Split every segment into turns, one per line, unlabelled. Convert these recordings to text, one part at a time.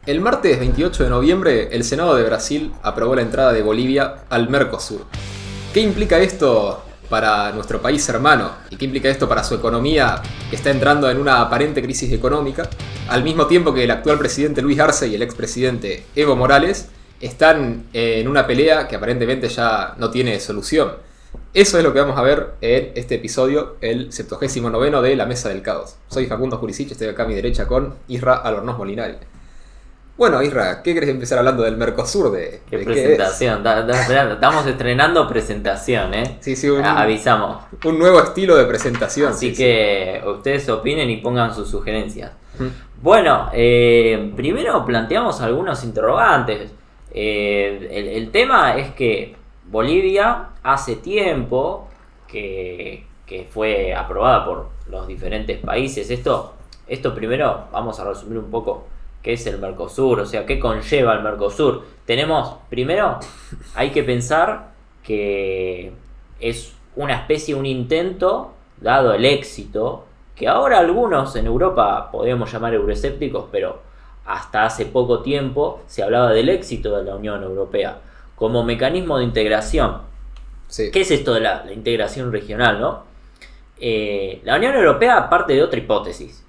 El martes 28 de noviembre, el Senado de Brasil aprobó la entrada de Bolivia al Mercosur. ¿Qué implica esto para nuestro país hermano? ¿Y qué implica esto para su economía, que está entrando en una aparente crisis económica? Al mismo tiempo que el actual presidente Luis Arce y el expresidente Evo Morales están en una pelea que aparentemente ya no tiene solución. Eso es lo que vamos a ver en este episodio, el 79º de La Mesa del Caos. Soy Facundo Jurisic, estoy acá a mi derecha con Isra Albornoz Molinari. Bueno, Isra, ¿qué querés empezar hablando del Mercosur?
¿Qué presentación? Estamos estrenando presentación, ¿eh?
Sí,
avisamos.
Un nuevo estilo de presentación.
Así que ustedes opinen y pongan sus sugerencias. Bueno, primero planteamos algunos interrogantes. El tema es que Bolivia hace tiempo que fue aprobada por los diferentes países. Esto primero vamos a resumir un poco. ¿Qué es el Mercosur? O sea, ¿qué conlleva el Mercosur? Primero, hay que pensar que es una especie, un intento, dado el éxito, que ahora algunos en Europa podríamos llamar euroescépticos, pero hasta hace poco tiempo se hablaba del éxito de la Unión Europea como mecanismo de integración.
Sí.
¿Qué es esto de la integración regional, no? La Unión Europea parte de otra hipótesis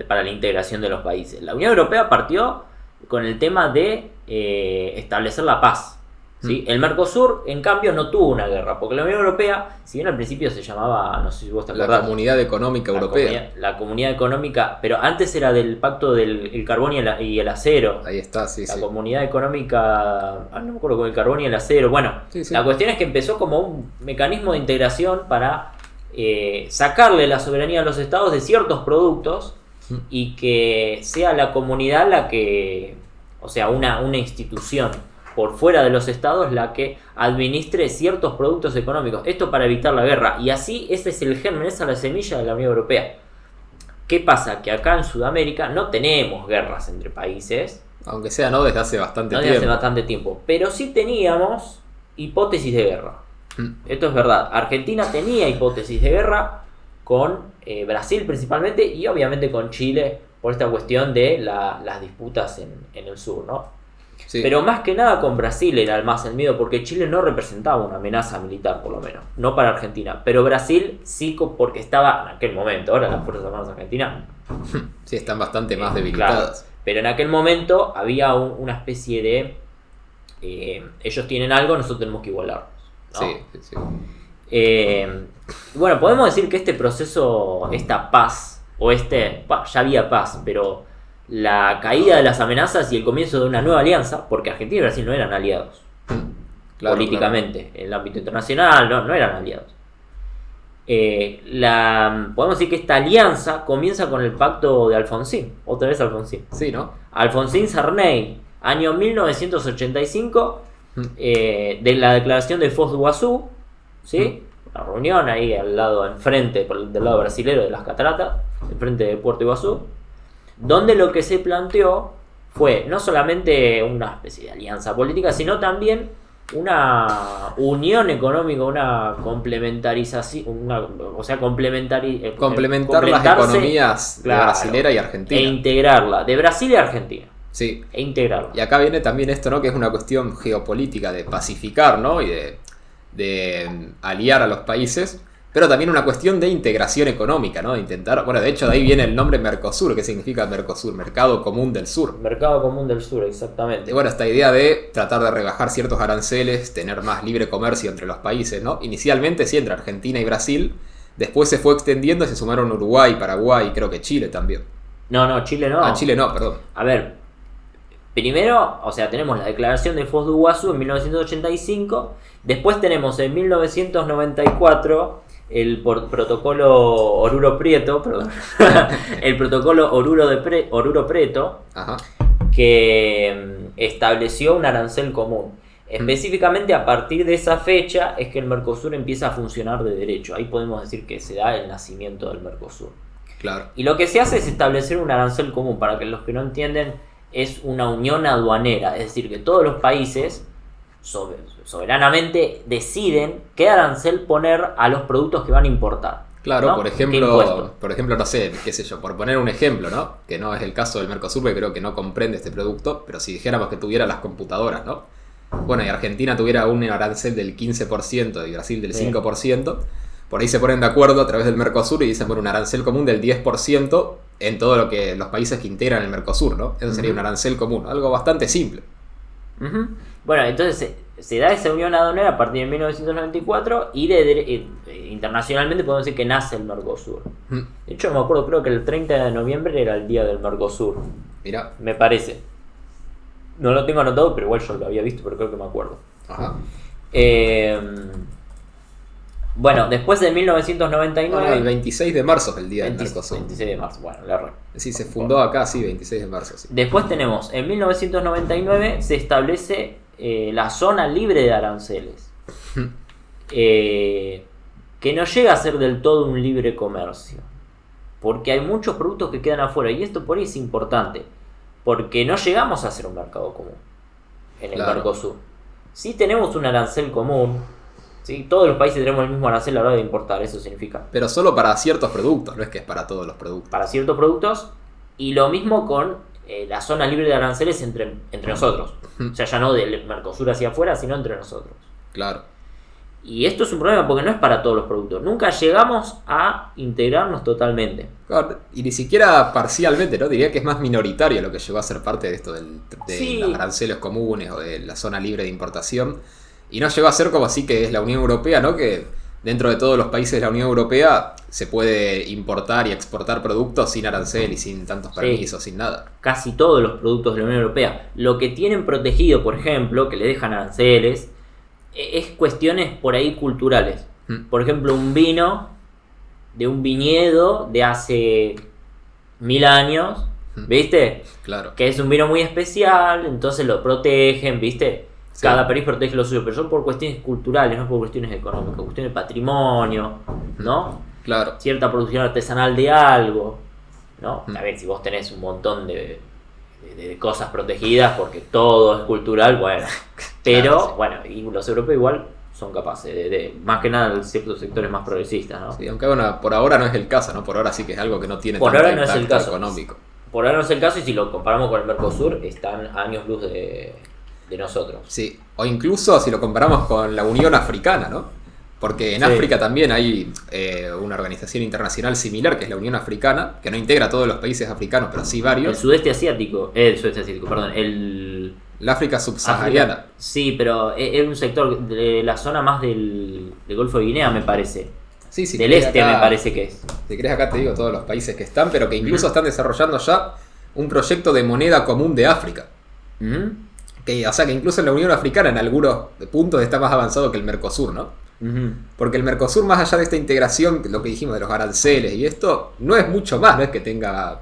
para la integración de los países. La Unión Europea partió con el tema de establecer la paz, ¿sí? El Mercosur, en cambio, no tuvo una guerra, porque la Unión Europea, si bien al principio se llamaba, no sé si vos te acordás,
la Comunidad Económica Europea.
La Comunidad Económica, pero antes era del pacto del carbón y el acero.
Ahí está, sí,
la
sí.
Comunidad Económica, no me acuerdo, con el carbón y el acero. Bueno,
sí.
La cuestión es que empezó como un mecanismo de integración para sacarle la soberanía a los estados de ciertos productos y que sea la comunidad la que, o sea, una institución por fuera de los estados la que administre ciertos productos económicos. Esto para evitar la guerra. Y así, ese es el germen, esa es la semilla de la Unión Europea. ¿Qué pasa? Que acá en Sudamérica no tenemos guerras entre países.
Aunque sea no desde hace bastante tiempo.
Desde hace bastante tiempo. Pero sí teníamos hipótesis de guerra. Esto es verdad. Argentina tenía hipótesis de guerra con Brasil principalmente y obviamente con Chile por esta cuestión de las disputas en el sur, ¿no?
Sí.
Pero más que nada con Brasil era más el miedo, porque Chile no representaba una amenaza militar, por lo menos, no para Argentina, pero Brasil sí, porque estaba en aquel momento. Ahora las Fuerzas Armadas Argentinas
sí, están bastante más debilitadas.
Claro, pero en aquel momento había una especie de ellos tienen algo, nosotros tenemos que igualarnos, ¿no?
Sí.
Bueno, podemos decir que este proceso, esta paz, ya había paz, pero la caída de las amenazas y el comienzo de una nueva alianza, porque Argentina y Brasil no eran aliados, políticamente, en el ámbito internacional, no eran aliados. Podemos decir que esta alianza comienza con el pacto de Alfonsín, otra vez Alfonsín.
Sí, ¿no?
Alfonsín-Sarney, año 1985, de la declaración de Foz do Iguazú, ¿sí? Una reunión ahí al lado, enfrente, del lado brasilero de las cataratas, enfrente de Puerto Iguazú, donde lo que se planteó fue no solamente una especie de alianza política, sino también una unión económica, una complementarización,
complementar las economías, claro, de brasilera y argentina.
E integrarla, de Brasil y Argentina.
Sí.
E integrarla.
Y acá viene también esto, ¿no? Que es una cuestión geopolítica de pacificar, ¿no? Y de aliar a los países, pero también una cuestión de integración económica, ¿no? De intentar, bueno, de hecho de ahí viene el nombre Mercosur. ¿Qué significa Mercosur? Mercado Común del Sur.
Mercado Común del Sur, exactamente.
Y bueno, esta idea de tratar de rebajar ciertos aranceles, tener más libre comercio entre los países, ¿no? Inicialmente sí entre Argentina y Brasil, después se fue extendiendo y se sumaron Uruguay, Paraguay y creo que Chile también.
No, Chile no.
Chile no, perdón.
A ver, primero, o sea, tenemos la declaración de Foz do Iguazú en 1985, después tenemos en 1994 el protocolo Oruro Prieto, perdón, el protocolo Oruro Preto,
Ajá.
que estableció un arancel común. Específicamente a partir de esa fecha es que el Mercosur empieza a funcionar de derecho. Ahí podemos decir que se da el nacimiento del Mercosur.
Claro.
Y lo que se hace es establecer un arancel común. Para que los que no entienden, es una unión aduanera, es decir, que todos los países soberanamente deciden qué arancel poner a los productos que van a importar.
Claro,
¿no?
por ejemplo, no sé, qué sé yo, por poner un ejemplo, ¿no? Que no es el caso del Mercosur, porque creo que no comprende este producto, pero si dijéramos que tuviera las computadoras, ¿no? Bueno, y Argentina tuviera un arancel del 15% y Brasil del 5%, por ahí se ponen de acuerdo a través del Mercosur y dicen, bueno, un arancel común del 10% en todo lo que los países que integran el Mercosur, ¿no? Eso sería un arancel común, algo bastante simple.
Bueno, entonces se da esa unión aduanera a partir de 1994 y internacionalmente podemos decir que nace el Mercosur. De hecho, me acuerdo, creo que el 30 de noviembre era el día del Mercosur.
Mirá.
Me parece. No lo tengo anotado, pero igual yo lo había visto, pero creo que me acuerdo.
Ajá.
Bueno, después de 1999...
el 26 de marzo es el día del Mercosur.
26 de marzo, bueno, la error.
Sí, se fundó acá, sí, 26 de marzo. Sí.
Después tenemos, en 1999 se establece la zona libre de aranceles. Que no llega a ser del todo un libre comercio. Porque hay muchos productos que quedan afuera. Y esto por ahí es importante. Porque no llegamos a hacer un mercado común en el Mercosur. Sí tenemos un arancel común. ¿Sí? Todos los países tenemos el mismo arancel a la hora de importar, eso significa.
Pero solo para ciertos productos, no es que es para todos los productos.
Para ciertos productos, y lo mismo con la zona libre de aranceles entre nosotros. O sea, ya no del Mercosur hacia afuera, sino entre nosotros.
Claro.
Y esto es un problema porque no es para todos los productos. Nunca llegamos a integrarnos totalmente.
Claro, y ni siquiera parcialmente, ¿no? Diría que es más minoritario lo que llegó a ser parte de esto de los aranceles comunes o de la zona libre de importación. Y no llegó a ser como así que es la Unión Europea, ¿no? Que dentro de todos los países de la Unión Europea se puede importar y exportar productos sin arancel y sin tantos permisos, sin nada.
Casi todos los productos de la Unión Europea. Lo que tienen protegido, por ejemplo, que le dejan aranceles, es cuestiones por ahí culturales. Por ejemplo, un vino de un viñedo de hace 1000 años, ¿viste?
Claro.
Que es un vino muy especial, entonces lo protegen, ¿viste? Sí. Cada país protege lo suyo, pero son por cuestiones culturales, no por cuestiones económicas, cuestiones de patrimonio, ¿no?
Claro.
Cierta producción artesanal de algo, ¿no? A ver, si vos tenés un montón de cosas protegidas porque todo es cultural, bueno. Pero, claro, sí. Bueno, y los europeos igual son capaces de más que nada ciertos sectores más progresistas, ¿no?
Sí, aunque bueno, por ahora no es el caso, ¿no? Por ahora sí que es algo que no tiene
por
tanto
ahora no es el caso
económico.
Por ahora no es el caso, y si lo comparamos con el Mercosur, están a años luz de nosotros.
Sí, o incluso si lo comparamos con la Unión Africana, ¿no? Porque en África también hay una organización internacional similar, que es la Unión Africana, que no integra a todos los países africanos, pero sí varios.
El sudeste asiático, perdón,
la África subsahariana.
África, sí, pero es un sector de la zona más del Golfo de Guinea, me parece.
Sí, sí.
Del este, acá, me parece que es.
Si querés acá te digo todos los países que están, pero que incluso están desarrollando ya un proyecto de moneda común de África. Que, o sea, que incluso en la Unión Africana en algunos puntos está más avanzado que el Mercosur, ¿no? Porque el Mercosur, más allá de esta integración, lo que dijimos de los aranceles y esto, no es mucho más, no es que tenga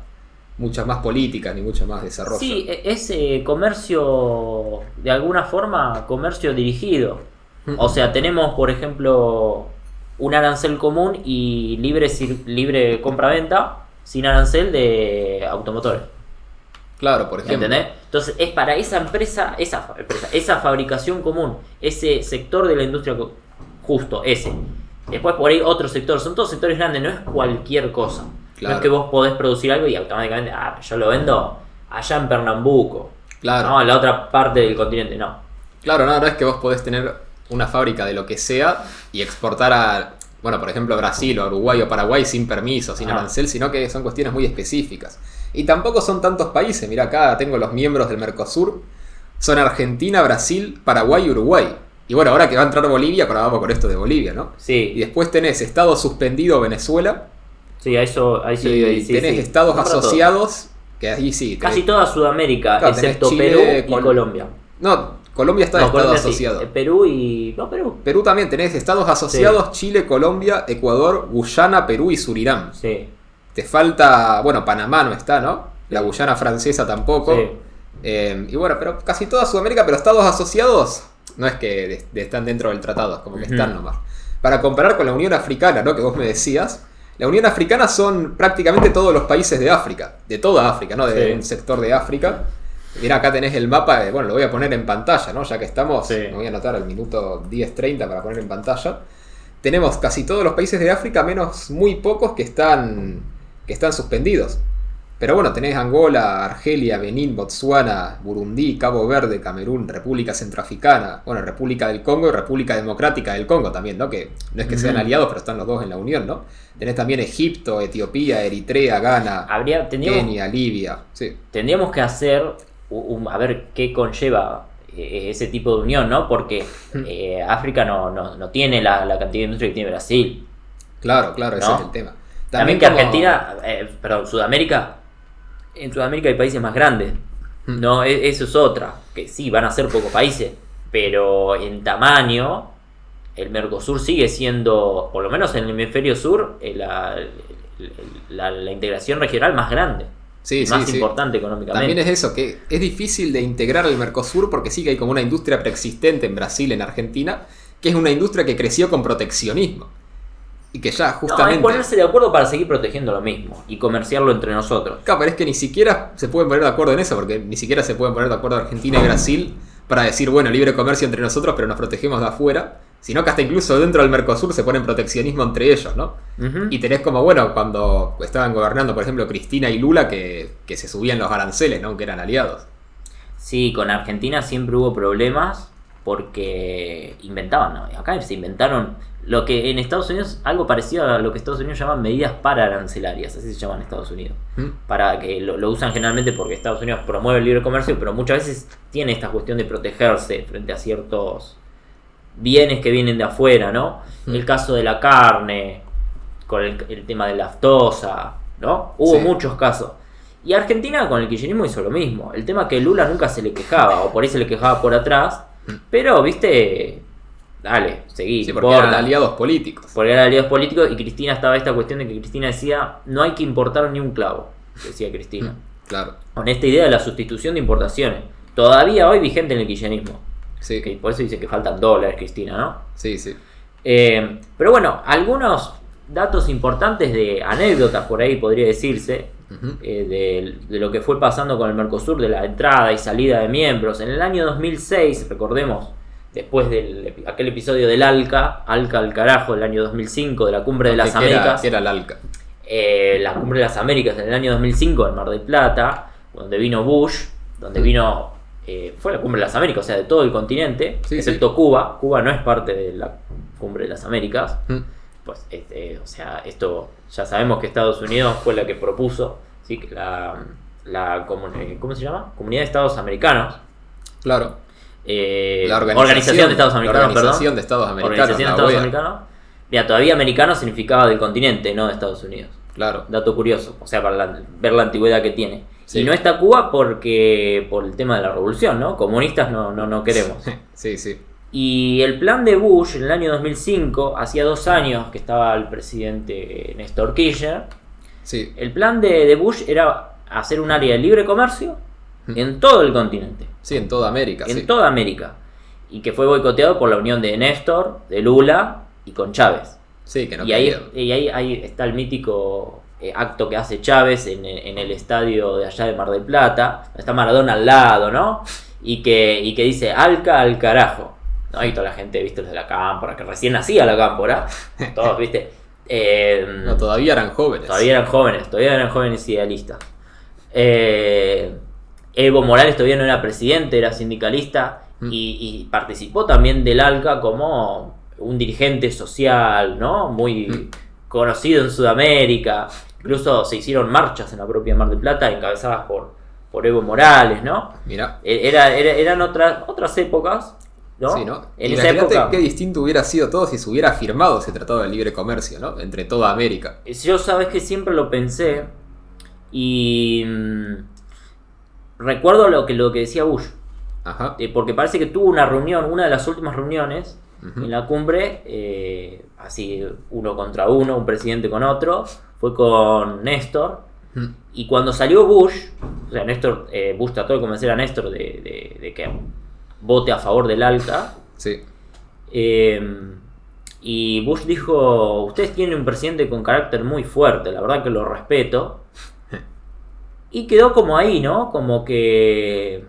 muchas más políticas ni mucho más desarrollo.
Sí, es comercio, de alguna forma, comercio dirigido. O sea, tenemos, por ejemplo, un arancel común y libre compra-venta sin arancel de automotores.
Claro, por ejemplo.
¿Entendés? Entonces es para esa empresa, esa fabricación común, ese sector de la industria, justo ese. Después por ahí otro sector, son todos sectores grandes, no es cualquier cosa. Claro. No es que vos podés producir algo y automáticamente, yo lo vendo allá en Pernambuco.
Claro.
No, en la otra parte del continente, no.
Claro, no es que vos podés tener una fábrica de lo que sea y exportar a, bueno, por ejemplo, Brasil o Uruguay o Paraguay sin permiso, sin arancel, sino que son cuestiones muy específicas. Y tampoco son tantos países. Mirá, acá tengo los miembros del Mercosur. Son Argentina, Brasil, Paraguay y Uruguay. Y bueno, ahora que va a entrar Bolivia, ahora vamos con esto de Bolivia, ¿no?
Sí.
Y después tenés Estado suspendido Venezuela.
Sí, a eso
y tenés estados asociados, que ahí sí.
Casi toda Sudamérica, claro, excepto Chile, Perú y Colombia.
No, Colombia está en estado asociado.
Sí. Perú y... No, Perú.
Perú también, tenés estados asociados, sí. Chile, Colombia, Ecuador, Guyana, Perú y Surinam.
Sí.
Te falta, bueno, Panamá no está, ¿no? La Guyana francesa tampoco. Sí. Y bueno, pero casi toda Sudamérica, pero estados asociados no es que están dentro del tratado, es como que están nomás. Para comparar con la Unión Africana, ¿no? Que vos me decías, la Unión Africana son prácticamente todos los países de África, de toda África, ¿no? De un sector de África. Mirá, acá tenés el mapa, bueno, lo voy a poner en pantalla, ¿no? Ya que estamos, me voy a anotar el minuto 10:30 para poner en pantalla. tenemos casi todos los países de África, menos muy pocos que están suspendidos. Pero bueno, tenés Angola, Argelia, Benín, Botsuana, Burundi, Cabo Verde, Camerún, República Centroafricana, bueno, República del Congo y República Democrática del Congo también, ¿no? Que no es que sean aliados, pero están los dos en la Unión, ¿no? Tenés también Egipto, Etiopía, Eritrea, Ghana, Kenia, Libia. Sí.
Tendríamos que hacer, a ver qué conlleva ese tipo de unión, ¿no? Porque África no tiene la cantidad de industria que tiene Brasil.
Claro,
¿no?
ese es el tema.
También que Argentina, Sudamérica, en Sudamérica hay países más grandes, ¿no? Eso es otra, que sí, van a ser pocos países, pero en tamaño, el Mercosur sigue siendo, por lo menos en el hemisferio sur, la integración regional más grande. Más importante económicamente.
También es eso, que es difícil de integrar al Mercosur porque sí que hay como una industria preexistente en Brasil, en Argentina, que es una industria que creció con proteccionismo. Y que ya justamente...
No, es ponerse de acuerdo para seguir protegiendo lo mismo y comerciarlo entre nosotros.
Claro, pero es que ni siquiera se pueden poner de acuerdo en eso, porque ni siquiera se pueden poner de acuerdo Argentina y Brasil para decir, bueno, libre comercio entre nosotros, pero nos protegemos de afuera. Sino que hasta incluso dentro del Mercosur se ponen proteccionismo entre ellos, ¿no? Y tenés como, bueno, cuando estaban gobernando, por ejemplo, Cristina y Lula, que se subían los aranceles, ¿no? Que eran aliados.
Sí, con Argentina siempre hubo problemas porque inventaban, ¿no? Acá se inventaron lo que en Estados Unidos, algo parecido a lo que Estados Unidos llaman medidas pararancelarias, así se llaman en Estados Unidos. Para que lo usan generalmente porque Estados Unidos promueve el libre comercio, pero muchas veces tiene esta cuestión de protegerse frente a ciertos bienes que vienen de afuera, ¿no? El caso de la carne, con el tema de la aftosa, ¿no? Hubo muchos casos. Y Argentina con el kirchnerismo hizo lo mismo. El tema es que Lula nunca se le quejaba, o por ahí se le quejaba por atrás, pero, viste, dale, seguí.
Sí, porque eran aliados políticos.
Porque eran aliados políticos y Cristina estaba esta cuestión de que Cristina decía, no hay que importar ni un clavo, decía Cristina.
Claro.
Con esta idea de la sustitución de importaciones, todavía hoy vigente en el kirchnerismo.
Sí.
Que por eso dice que faltan dólares, Cristina, ¿no?
Sí, sí.
Pero bueno, algunos datos importantes de anécdotas, por ahí podría decirse, de lo que fue pasando con el Mercosur, de la entrada y salida de miembros. En el año 2006, recordemos, después de aquel episodio del ALCA al carajo, del año 2005, de la Cumbre de las Américas.
¿Qué era el ALCA?
La Cumbre de las Américas en el año 2005 en Mar del Plata, donde vino Bush, donde vino... fue la Cumbre de las Américas, o sea, de todo el continente, excepto Cuba. Cuba no es parte de la Cumbre de las Américas. Pues, o sea, esto ya sabemos que Estados Unidos fue la que propuso, ¿sí? ¿Cómo se llama? Comunidad de Estados Americanos.
Claro.
La Organización de Estados Americanos,
Organización de Estados Americanos.
Organización de Estados Americanos. Mira, todavía americano significaba del continente, no de Estados Unidos.
Claro.
Dato curioso, o sea, para ver la antigüedad que tiene.
Sí.
Y no está Cuba porque por el tema de la revolución, ¿no? Comunistas no queremos.
Sí, sí.
Y el plan de Bush en el año 2005, hacía 2 años que estaba el presidente Néstor Kirchner.
Sí.
El plan de Bush era hacer un área de libre comercio en todo el continente.
Sí, en toda América.
En toda América. Y que fue boicoteado por la unión de Néstor, de Lula y con Chávez.
Sí, que no
y ahí está el mítico acto que hace Chávez en el estadio de allá de Mar del Plata. Está Maradona al lado, ¿no? Y que dice ALCA al carajo, ¿no? Y toda la gente, viste, los de la cámpora, que recién nacía la cámpora. Todos, viste.
No, todavía eran jóvenes.
Todavía eran jóvenes idealistas. Evo Morales todavía no era presidente, era sindicalista. Y participó también del ALCA como un dirigente social, ¿no? Muy conocido en Sudamérica. Incluso se hicieron marchas en la propia Mar del Plata encabezadas por Evo Morales, ¿no?
Mira.
Eran otras épocas, ¿no?
Sí, ¿no?
En
esa
época,
qué distinto hubiera sido todo si se hubiera firmado ese tratado de libre comercio, ¿no? Entre toda América.
Yo sabes que siempre lo pensé y recuerdo lo que decía Bush.
Ajá.
Porque parece que tuvo una de las últimas reuniones en la cumbre, así uno contra uno, un presidente con otro, fue con Néstor. Y cuando salió Bush, o sea, Bush trató de convencer a Néstor de que vote a favor del ALCA.
Sí.
Y Bush dijo, ustedes tienen un presidente con carácter muy fuerte, la verdad que lo respeto. Y quedó como ahí, ¿no? Como que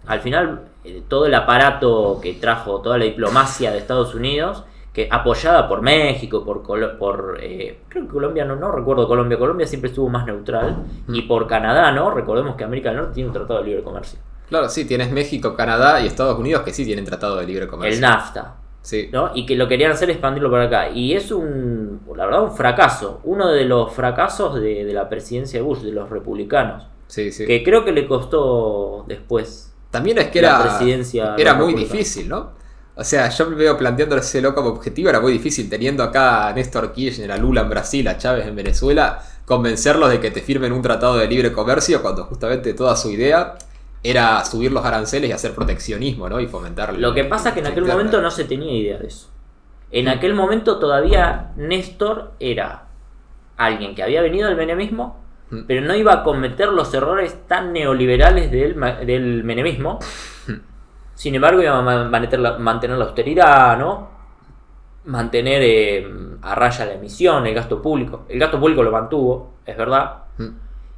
al final todo el aparato que trajo, toda la diplomacia de Estados Unidos, que apoyada por México, creo que Colombia, no recuerdo Colombia siempre estuvo más neutral, y por Canadá, ¿no? Recordemos que América del Norte tiene un tratado de libre comercio.
Claro, sí, tienes México, Canadá y Estados Unidos que sí tienen tratado de libre comercio.
El NAFTA.
Sí.
¿No? Y que lo querían hacer expandirlo para acá. Y es la verdad, un fracaso. Uno de los fracasos de la presidencia de Bush, de los republicanos.
Sí, sí.
Que creo que le costó después.
También es que era muy difícil, ¿no? O sea, yo me veo planteándose como objetivo, era muy difícil, teniendo acá a Néstor Kirchner, a Lula en Brasil, a Chávez en Venezuela, convencerlos de que te firmen un tratado de libre comercio cuando justamente toda su idea era subir los aranceles y hacer proteccionismo, ¿no? Y fomentar.
Lo que pasa es que en aquel momento no se tenía idea de eso. En aquel momento todavía Néstor era alguien que había venido del menemismo, pero no iba a cometer los errores tan neoliberales del menemismo. Sin embargo, iba a mantener la austeridad, ¿no? Mantener a raya la emisión, el gasto público. El gasto público lo mantuvo, es verdad.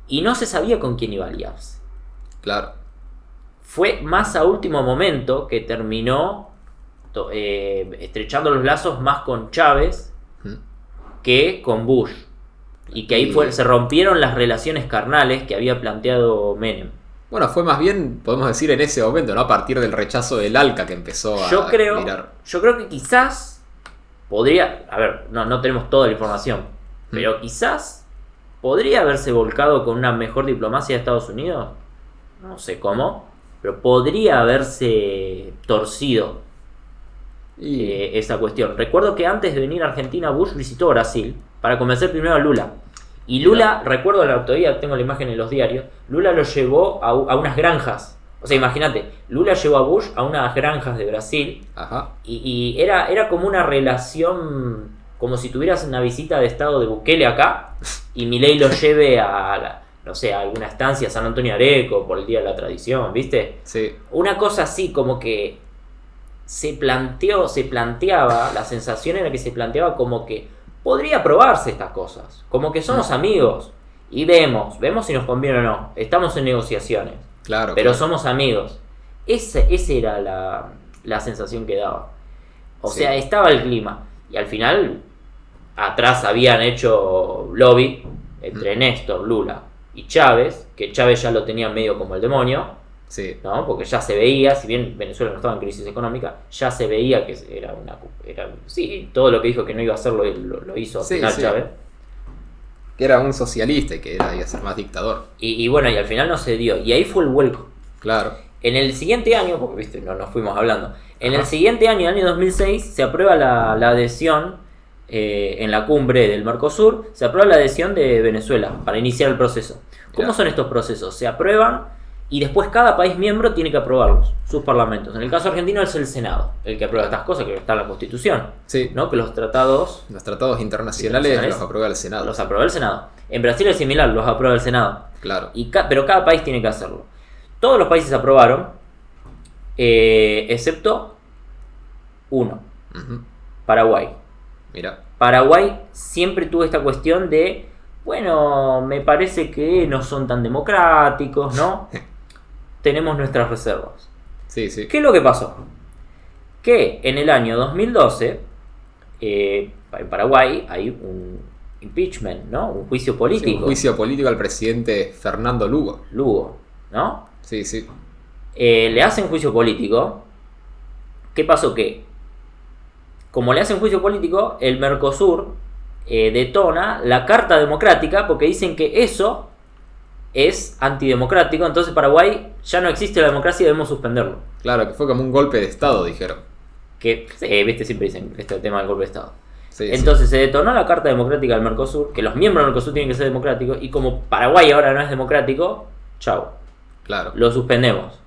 Y no se sabía con quién iba a aliarse.
Claro.
Fue más a último momento que terminó estrechando los lazos más con Chávez que con Bush. Y que ahí se rompieron las relaciones carnales que había planteado Menem.
Bueno, fue más bien, podemos decir, en ese momento, ¿no? A partir del rechazo del ALCA que empezó
Yo creo que quizás podría... A ver, no tenemos toda la información. Pero quizás podría haberse volcado con una mejor diplomacia de Estados Unidos. No sé cómo. Pero podría haberse torcido esa cuestión. Recuerdo que antes de venir a Argentina, Bush visitó Brasil para convencer primero a Lula. Y Lula, recuerdo todavía tengo la imagen en los diarios, Lula lo llevó a unas granjas. O sea, imagínate, Lula llevó a Bush a unas granjas de Brasil.
Ajá.
Y era como una relación, como si tuvieras una visita de estado de Bukele acá y Milei lo lleve a alguna estancia, San Antonio Areco, por el Día de la Tradición, ¿viste?
Sí.
Una cosa así, como que se planteaba, la sensación era que se planteaba como que podría probarse estas cosas, como que somos amigos y vemos si nos conviene o no, estamos en negociaciones,
claro,
pero somos amigos. Esa era la sensación que daba. O sea, estaba el clima y al final atrás habían hecho lobby entre Néstor, Lula y Chávez, que Chávez ya lo tenía medio como el demonio.
Sí.
¿No? Porque ya se veía, si bien Venezuela no estaba en crisis económica, ya se veía que era todo lo que dijo que no iba a hacer lo hizo al final Chávez.
Que era un socialista y que iba a ser más dictador.
Y bueno, y al final no se dio. Y ahí fue el vuelco.
Claro.
En el siguiente año, porque viste, nos fuimos hablando. En el siguiente año, el año 2006, se aprueba la adhesión en la cumbre del Mercosur, se aprueba la adhesión de Venezuela para iniciar el proceso. ¿Cómo son estos procesos? Se aprueban y después cada país miembro tiene que aprobarlos, sus parlamentos. En el caso argentino es el Senado el que aprueba estas cosas, que está en la Constitución.
Sí.
¿No? Que los tratados
internacionales los aprueba el Senado.
Los aprueba el Senado. En Brasil es similar, los aprueba el Senado.
Claro.
Pero cada país tiene que hacerlo. Todos los países aprobaron, excepto uno. Paraguay.
Mira.
Paraguay siempre tuvo esta cuestión de, bueno, me parece que no son tan democráticos, ¿no? Tenemos nuestras reservas.
Sí, sí.
¿Qué es lo que pasó? Que en el año 2012, en Paraguay hay un impeachment, ¿no? Un juicio político. Sí,
un juicio político al presidente Fernando Lugo.
Lugo, ¿no?
Sí, sí.
Le hacen juicio político. ¿Qué pasó? Que como le hacen juicio político, el Mercosur detona la Carta Democrática porque dicen que eso es antidemocrático, entonces Paraguay ya no existe la democracia y debemos suspenderlo.
Claro, que fue como un golpe de Estado, dijeron.
Que, viste, siempre dicen el tema del golpe de Estado.
Sí,
entonces se detonó la Carta Democrática del Mercosur, que los miembros del Mercosur tienen que ser democráticos, y como Paraguay ahora no es democrático, chau.
Claro.
Lo suspendemos.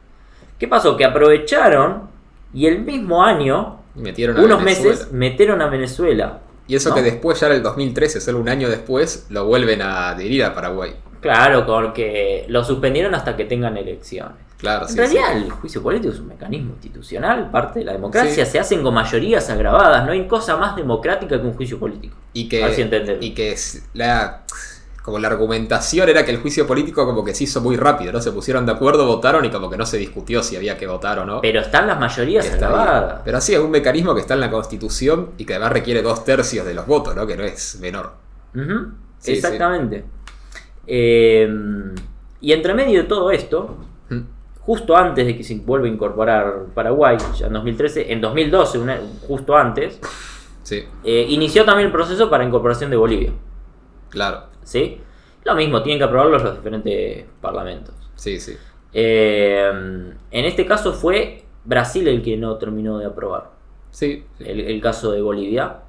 ¿Qué pasó? Que aprovecharon y el mismo año, unos meses, metieron a Venezuela.
Y eso, ¿no? Que después, ya era el 2013, solo un año después, lo vuelven a adherir a Paraguay.
Claro, porque lo suspendieron hasta que tengan elecciones.
Claro,
en realidad, el juicio político es un mecanismo institucional, parte de la democracia. Se hacen con mayorías agravadas. No hay cosa más democrática que un juicio político.
Y que como la argumentación era que el juicio político como que se hizo muy rápido, ¿no? Se pusieron de acuerdo, votaron y como que no se discutió si había que votar o no.
Pero están las mayorías salvadas.
Pero sí, es un mecanismo que está en la Constitución y que además requiere 2/3 de los votos, ¿no? Que no es menor.
Sí, exactamente. Sí. Y entre medio de todo esto, justo antes de que se vuelva a incorporar Paraguay, ya en 2013, en 2012, justo antes,
sí.
Inició también el proceso para incorporación de Bolivia.
Claro.
¿Sí? Lo mismo, tienen que aprobarlo los diferentes parlamentos.
Sí, sí.
En este caso fue Brasil el que no terminó de aprobar.
Sí.
El caso de Bolivia.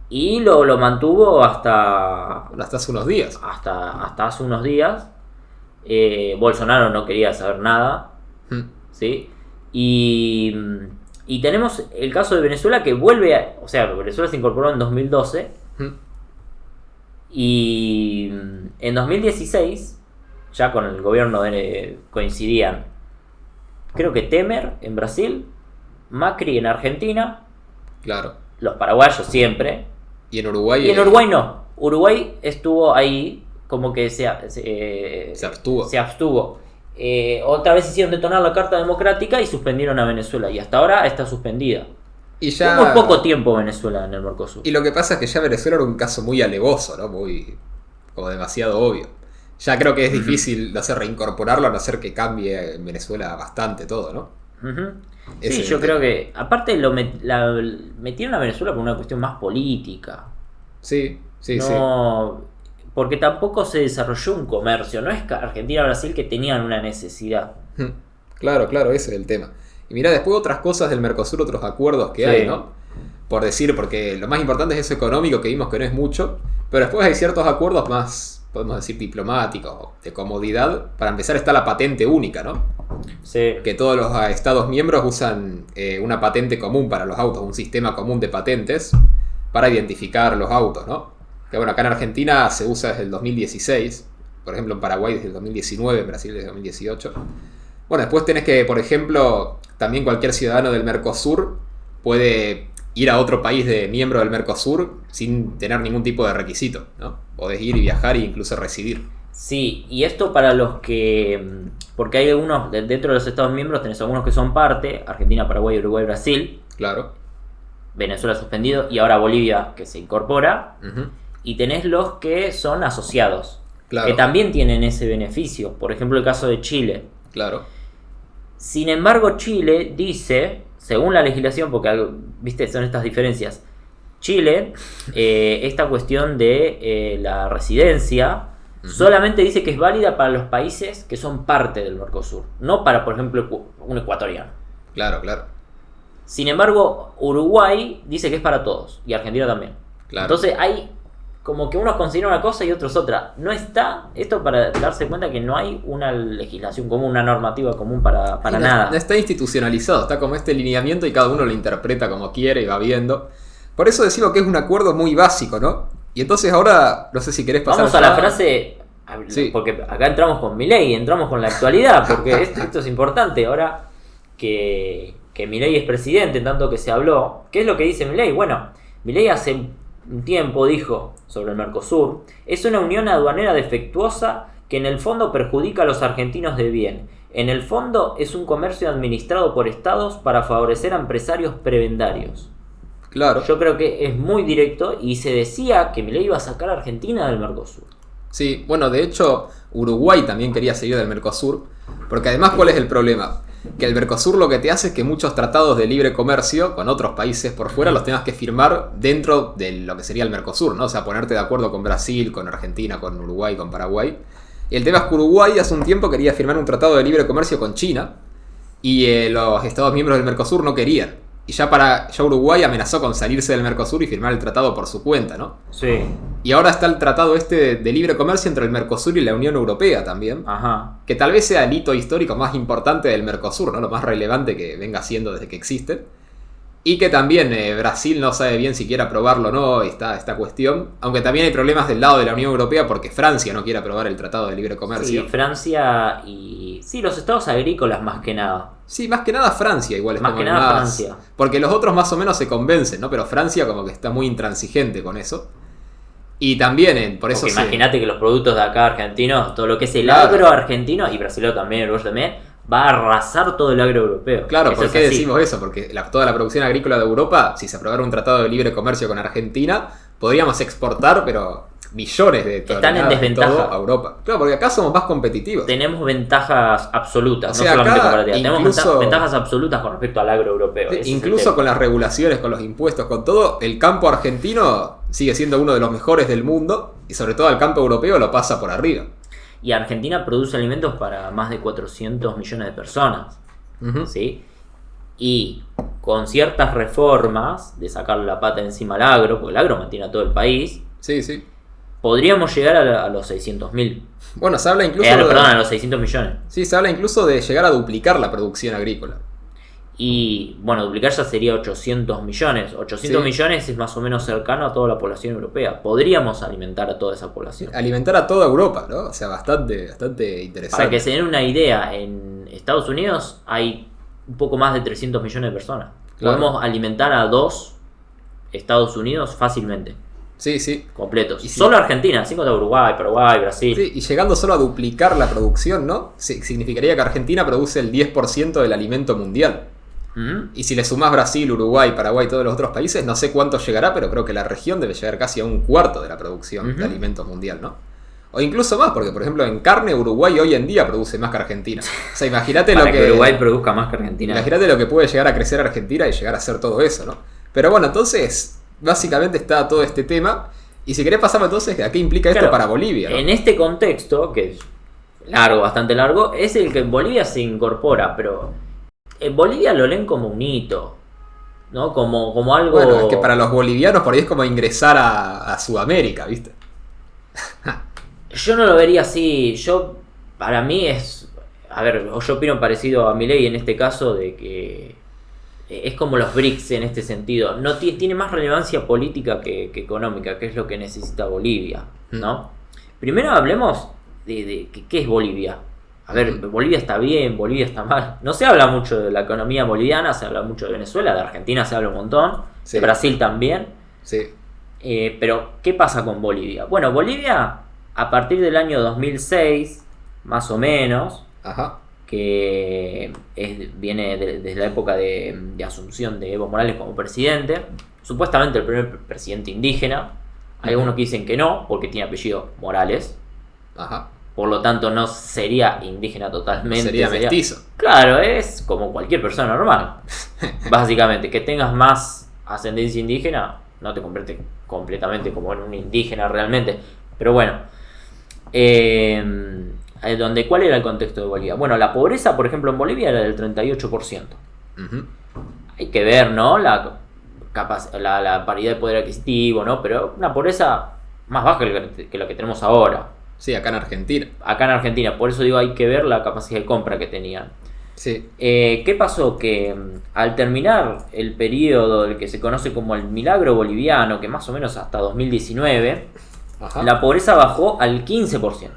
Y lo mantuvo hasta
hace unos días.
Hasta hace unos días. Bolsonaro no quería saber nada. ¿Sí? Y tenemos el caso de Venezuela que vuelve o sea, Venezuela se incorporó en 2012. Y en 2016, ya con el gobierno coincidían, creo que Temer en Brasil, Macri en Argentina,
claro,
los paraguayos siempre,
y en Uruguay.
Y en Uruguay no. Uruguay estuvo ahí como que se abstuvo. Otra vez hicieron detonar la Carta Democrática y suspendieron a Venezuela. Y hasta ahora está suspendida.
Y ya...
Muy poco tiempo Venezuela en el Mercosur.
Y lo que pasa es que ya Venezuela era un caso muy alevoso, ¿no? Muy... como demasiado obvio. Ya creo que es difícil, no sé, reincorporarlo, a no ser que cambie en Venezuela bastante todo, ¿no?
Sí, yo creo que... Aparte metieron a Venezuela por una cuestión más política.
Sí.
Porque tampoco se desarrolló un comercio. No es que Argentina y Brasil que tenían una necesidad.
Claro, ese es el tema. Y mirá, después otras cosas del Mercosur, otros acuerdos que hay, ¿no? Por decir, porque lo más importante es eso económico, que vimos que no es mucho, pero después hay ciertos acuerdos más, podemos decir, diplomáticos, de comodidad. Para empezar está la patente única, ¿no?
Sí.
Que todos los estados miembros usan una patente común para los autos, un sistema común de patentes para identificar los autos, ¿no? Que bueno, acá en Argentina se usa desde el 2016, por ejemplo en Paraguay desde el 2019, en Brasil desde el 2018. Bueno, después tenés que, por ejemplo, también cualquier ciudadano del Mercosur puede ir a otro país de miembro del Mercosur sin tener ningún tipo de requisito, ¿no? Podés ir y viajar e incluso residir.
Sí, y esto para los que... Porque hay algunos, dentro de los estados miembros tenés algunos que son parte, Argentina, Paraguay, Uruguay, Brasil.
Claro.
Venezuela suspendido y ahora Bolivia que se incorpora. Y tenés los que son asociados, que también tienen ese beneficio. Por ejemplo, el caso de Chile.
Claro.
Sin embargo, Chile dice, según la legislación, porque viste son estas diferencias, Chile, esta cuestión de la residencia, solamente dice que es válida para los países que son parte del Mercosur, no para, por ejemplo, un ecuatoriano.
Claro.
Sin embargo, Uruguay dice que es para todos, y Argentina también.
Claro.
Entonces hay como que unos consideran una cosa y otros otra. No está esto para darse cuenta que no hay una legislación común, una normativa común para nada.
No está institucionalizado, está como este lineamiento y cada uno lo interpreta como quiere y va viendo. Por eso decimos que es un acuerdo muy básico, ¿no? Y entonces ahora, no sé si querés pasar...
Vamos a la frase, porque acá entramos con Milei, entramos con la actualidad, porque esto es importante. Ahora que Milei es presidente, tanto que se habló, ¿qué es lo que dice Milei? Bueno, Milei hace un tiempo dijo sobre el Mercosur: es una unión aduanera defectuosa que en el fondo perjudica a los argentinos de bien. En el fondo es un comercio administrado por estados para favorecer a empresarios prebendarios.
Claro.
Yo creo que es muy directo y se decía que Milei iba a sacar a Argentina del Mercosur.
Sí, bueno, de hecho Uruguay también quería seguir del Mercosur, porque además, ¿cuál es el problema? Que el Mercosur lo que te hace es que muchos tratados de libre comercio con otros países por fuera los tengas que firmar dentro de lo que sería el Mercosur, ¿no? O sea, ponerte de acuerdo con Brasil, con Argentina, con Uruguay, con Paraguay. Y el tema es que Uruguay hace un tiempo quería firmar un tratado de libre comercio con China y los estados miembros del Mercosur no querían. Y ya Uruguay amenazó con salirse del Mercosur y firmar el tratado por su cuenta, ¿no?
Sí.
Y ahora está el tratado de libre comercio entre el Mercosur y la Unión Europea también.
Ajá.
Que tal vez sea el hito histórico más importante del Mercosur, ¿no? Lo más relevante que venga siendo desde que existe. Y que también Brasil no sabe bien si quiere aprobarlo o no esta cuestión. Aunque también hay problemas del lado de la Unión Europea porque Francia no quiere aprobar el tratado de libre comercio.
Sí, Francia y... Sí, los estados agrícolas más que nada.
Sí, más que nada Francia igual.
Más que nada Francia.
Porque los otros más o menos se convencen, ¿no? Pero Francia como que está muy intransigente con eso. Y también, por eso
Porque imagínate que los productos de acá argentinos, todo lo que es el agro argentino, y brasileño también, el uruguayo también, va a arrasar todo el agro europeo.
Claro, ¿por qué decimos eso? Porque toda la producción agrícola de Europa, si se aprobara un tratado de libre comercio con Argentina, podríamos exportar, pero millones de toneladas.
Están en desventaja.
De todo a Europa. Claro, porque acá somos más competitivos.
Tenemos ventajas absolutas,
o sea,
no solamente
acá
comparativas. Tenemos ventajas absolutas con respecto al agro europeo.
Incluso con las regulaciones, con los impuestos, con todo, el campo argentino sigue siendo uno de los mejores del mundo y sobre todo el campo europeo lo pasa por arriba.
Y Argentina produce alimentos para más de 400 millones de personas. ¿Sí? Y con ciertas reformas de sacarle la pata encima al agro, porque el agro mantiene a todo el país.
Sí, sí.
Podríamos llegar a los 600.000.
Bueno, se habla incluso
a los 600 millones.
Sí, se habla incluso de llegar a duplicar la producción agrícola.
Y bueno, duplicar ya sería 800 millones. 800 millones es más o menos cercano a toda la población europea. Podríamos alimentar a toda esa población.
Alimentar a toda Europa, ¿no? O sea, bastante interesante.
Para que se den una idea, en Estados Unidos hay un poco más de 300 millones de personas. Claro. Podemos alimentar a 2 Estados Unidos fácilmente.
Sí, sí.
Completos. Y solo Argentina, sin contar Uruguay, Paraguay, Brasil.
Sí, y llegando solo a duplicar la producción, ¿no? Significaría que Argentina produce el 10% del alimento mundial. Y si le sumás Brasil, Uruguay, Paraguay y todos los otros países, no sé cuánto llegará, pero creo que la región debe llegar casi a 1/4 de la producción de alimentos mundial, ¿no? O incluso más, porque por ejemplo en carne Uruguay hoy en día produce más que Argentina. O sea, imagínate lo que
Uruguay produzca más que Argentina.
Imagínate lo que puede llegar a crecer Argentina y llegar a hacer todo eso, ¿no? Pero bueno, entonces, básicamente está todo este tema. Y si querés pasar entonces, ¿a qué implica esto para Bolivia, ¿no?
En este contexto, que es largo, bastante largo, es el que en Bolivia se incorpora, pero en Bolivia lo leen como un hito, ¿no? Como algo...
Bueno, es que para los bolivianos por ahí es como ingresar a Sudamérica, ¿viste?
Yo no lo vería así. Para mí es... A ver, yo opino parecido a Milei en este caso, de que es como los BRICS en este sentido. No tiene más relevancia política que económica, que es lo que necesita Bolivia, ¿no? Primero hablemos de qué es Bolivia. A ver, Bolivia está bien, Bolivia está mal. No se habla mucho de la economía boliviana, se habla mucho de Venezuela, de Argentina se habla un montón, de Brasil también.
Sí.
Pero, ¿qué pasa con Bolivia? Bueno, Bolivia, a partir del año 2006, más o menos, que viene desde la época de asunción de Evo Morales como presidente, supuestamente el primer presidente indígena. Hay algunos que dicen que no, porque tiene apellido Morales. Por lo tanto, no sería indígena totalmente.
Sería mestizo.
Claro, es como cualquier persona normal. Básicamente, que tengas más ascendencia indígena no te convierte completamente como en un indígena realmente. Pero bueno, ¿cuál era el contexto de Bolivia? Bueno, la pobreza, por ejemplo, en Bolivia era del 38%. Hay que ver, ¿no? La paridad de poder adquisitivo, ¿no? Pero una pobreza más baja que la que tenemos ahora.
Sí, acá en Argentina.
Acá en Argentina, por eso digo, hay que ver la capacidad de compra que tenían.
Sí.
¿Qué pasó? Que al terminar el periodo del que se conoce como el milagro boliviano, que más o menos hasta 2019, la pobreza bajó al 15%.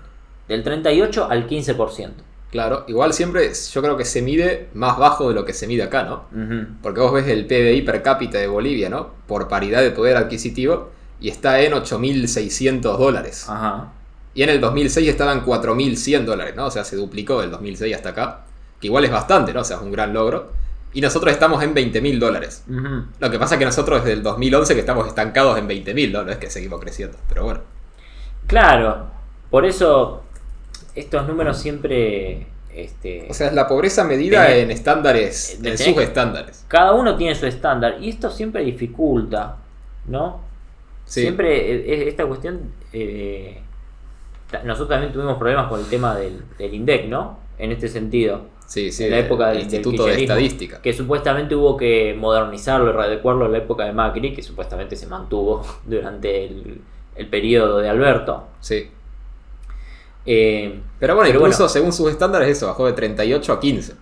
Del 38 al 15%.
Claro, igual siempre yo creo que se mide más bajo de lo que se mide acá, ¿no? Porque vos ves el PBI per cápita de Bolivia, ¿no? Por paridad de poder adquisitivo, y está en $8.600. Y en el 2006 estaba en $4.100, ¿no? O sea, se duplicó del 2006 hasta acá. Que igual es bastante, ¿no? O sea, es un gran logro. Y nosotros estamos en $20.000. Lo que pasa es que nosotros desde el 2011 que estamos estancados en 20.000, ¿no? No es que seguimos creciendo, pero bueno.
Claro, por eso estos números siempre...
O sea, es la pobreza medida en estándares, en sus estándares.
Cada uno tiene su estándar y esto siempre dificulta, ¿no? Sí. Siempre esta cuestión... nosotros también tuvimos problemas con el tema del INDEC, ¿no? En este sentido.
Sí,
en la época del
Instituto de Estadística.
Que supuestamente hubo que modernizarlo y readecuarlo en la época de Macri, que supuestamente se mantuvo durante el periodo de Alberto.
Sí. Pero bueno, incluso según sus estándares eso bajó de 38 a 15.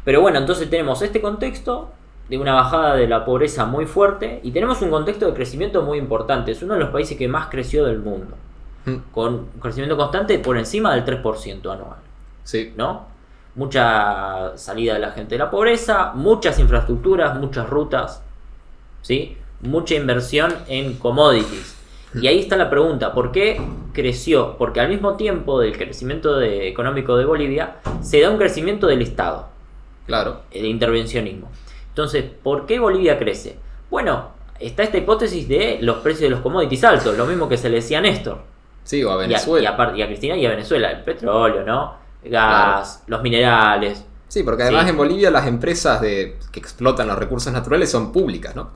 Pero bueno, entonces tenemos este contexto de una bajada de la pobreza muy fuerte y tenemos un contexto de crecimiento muy importante. Es uno de los países que más creció del mundo. Con un crecimiento constante por encima del 3% anual.
Sí.
¿No? Mucha salida de la gente de la pobreza, muchas infraestructuras, muchas rutas, ¿sí? Mucha inversión en commodities. Y ahí está la pregunta, ¿por qué creció? Porque al mismo tiempo del crecimiento económico de Bolivia, se da un crecimiento del Estado.
Claro.
El intervencionismo. Entonces, ¿por qué Bolivia crece? Bueno, está esta hipótesis de los precios de los commodities altos, lo mismo que se le decía a Néstor.
Sí, o a Venezuela.
Y a Cristina y a Venezuela, el petróleo, ¿no? Gas, los minerales.
Sí, porque además en Bolivia las empresas que explotan los recursos naturales son públicas, ¿no?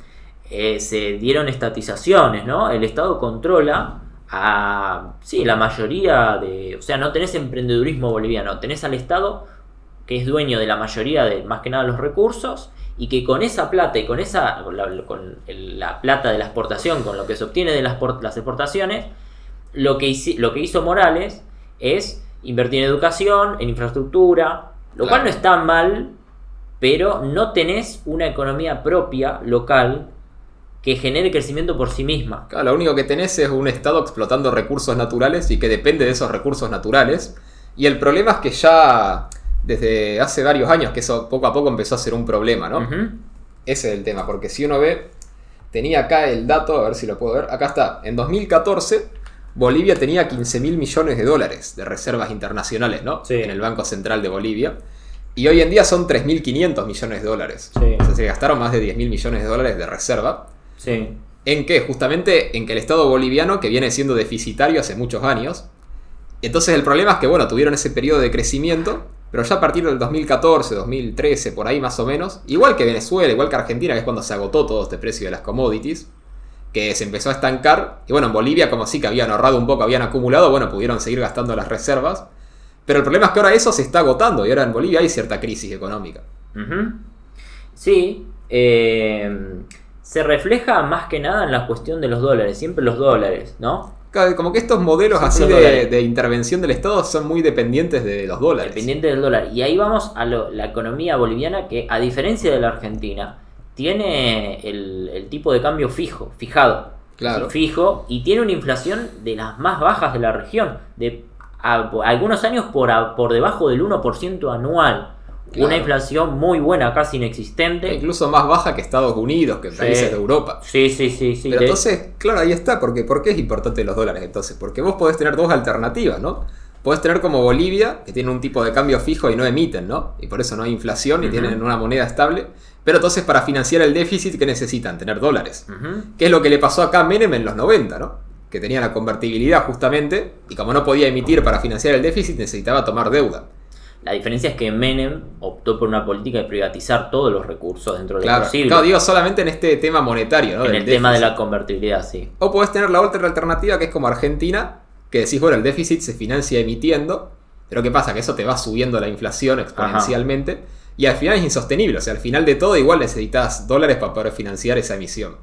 Se dieron estatizaciones, ¿no? El Estado controla la mayoría de... O sea, no tenés emprendedurismo boliviano, tenés al Estado que es dueño de la mayoría de, más que nada, los recursos, y que con esa plata y con la plata de la exportación, con lo que se obtiene de las exportaciones, lo que hizo Morales es invertir en educación, en infraestructura, lo cual no está mal, pero no tenés una economía propia, local, que genere crecimiento por sí misma.
Claro, lo único que tenés es un Estado explotando recursos naturales y que depende de esos recursos naturales. Y el problema es que ya desde hace varios años que eso poco a poco empezó a ser un problema, ¿no? Ese es el tema, porque si uno ve, tenía acá el dato, a ver si lo puedo ver, acá está, en 2014 Bolivia tenía 15.000 millones de dólares de reservas internacionales, ¿no?
Sí.
En el Banco Central de Bolivia. Y hoy en día son 3.500 millones de dólares.
Sí.
O sea, se gastaron más de 10.000 millones de dólares de reserva.
Sí.
¿En qué? Justamente en que el Estado boliviano, que viene siendo deficitario hace muchos años, entonces el problema es que, bueno, tuvieron ese periodo de crecimiento, pero ya a partir del 2014, 2013, por ahí más o menos, igual que Venezuela, igual que Argentina, que es cuando se agotó todo este precio de las commodities, que se empezó a estancar, y bueno, en Bolivia como sí que habían ahorrado un poco, habían acumulado, bueno, pudieron seguir gastando las reservas, pero el problema es que ahora eso se está agotando, y ahora en Bolivia hay cierta crisis económica.
Sí, se refleja más que nada en la cuestión de los dólares, siempre los dólares, ¿no?
Claro, como que estos modelos
Siempre
así de intervención del Estado son muy dependientes de los dólares.
Dependiente del dólar. Y ahí vamos a la economía boliviana, que a diferencia de la Argentina, tiene el tipo de cambio fijado.
Claro.
Fijo, y tiene una inflación de las más bajas de la región, de algunos años por debajo del 1% anual.
Claro.
Una inflación muy buena, casi inexistente.
Incluso más baja que Estados Unidos, que países de Europa.
Sí.
Pero entonces, claro, ahí está. ¿Por qué es importante los dólares entonces? Porque vos podés tener dos alternativas, ¿no? Podés tener como Bolivia, que tiene un tipo de cambio fijo y no emiten, ¿no? Y por eso no hay inflación y tienen una moneda estable. Pero entonces para financiar el déficit, ¿qué necesitan? Tener dólares. ¿Qué es lo que le pasó acá a Menem en los 90, ¿no? Que tenía la convertibilidad justamente, y como no podía emitir para financiar el déficit, necesitaba tomar deuda.
La diferencia es que Menem optó por una política de privatizar todos los recursos dentro de lo posible.
Claro, digo solamente en este tema monetario, ¿no?
En el tema de la convertibilidad, sí.
O podés tener la otra alternativa, que es como Argentina, que decís, bueno, el déficit se financia emitiendo, pero ¿qué pasa? Que eso te va subiendo la inflación exponencialmente, y al final es insostenible. O sea, al final de todo igual necesitas dólares para poder financiar esa emisión.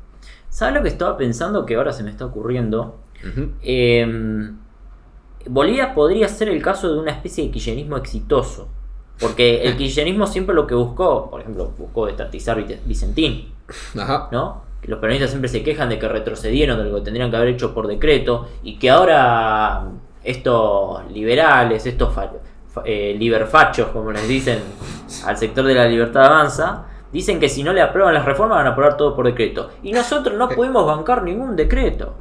¿Sabes lo que estaba pensando que ahora se me está ocurriendo? Bolivia podría ser el caso de una especie de kirchnerismo exitoso. Porque el kirchnerismo siempre lo que buscó, por ejemplo, buscó estatizar Vicentín. ¿No? Que los peronistas siempre se quejan de que retrocedieron de lo que tendrían que haber hecho por decreto, y que ahora estos liberales, estos liberfachos, como les dicen al sector de la Libertad Avanza, dicen que si no le aprueban las reformas van a aprobar todo por decreto. Y nosotros no pudimos bancar ningún decreto.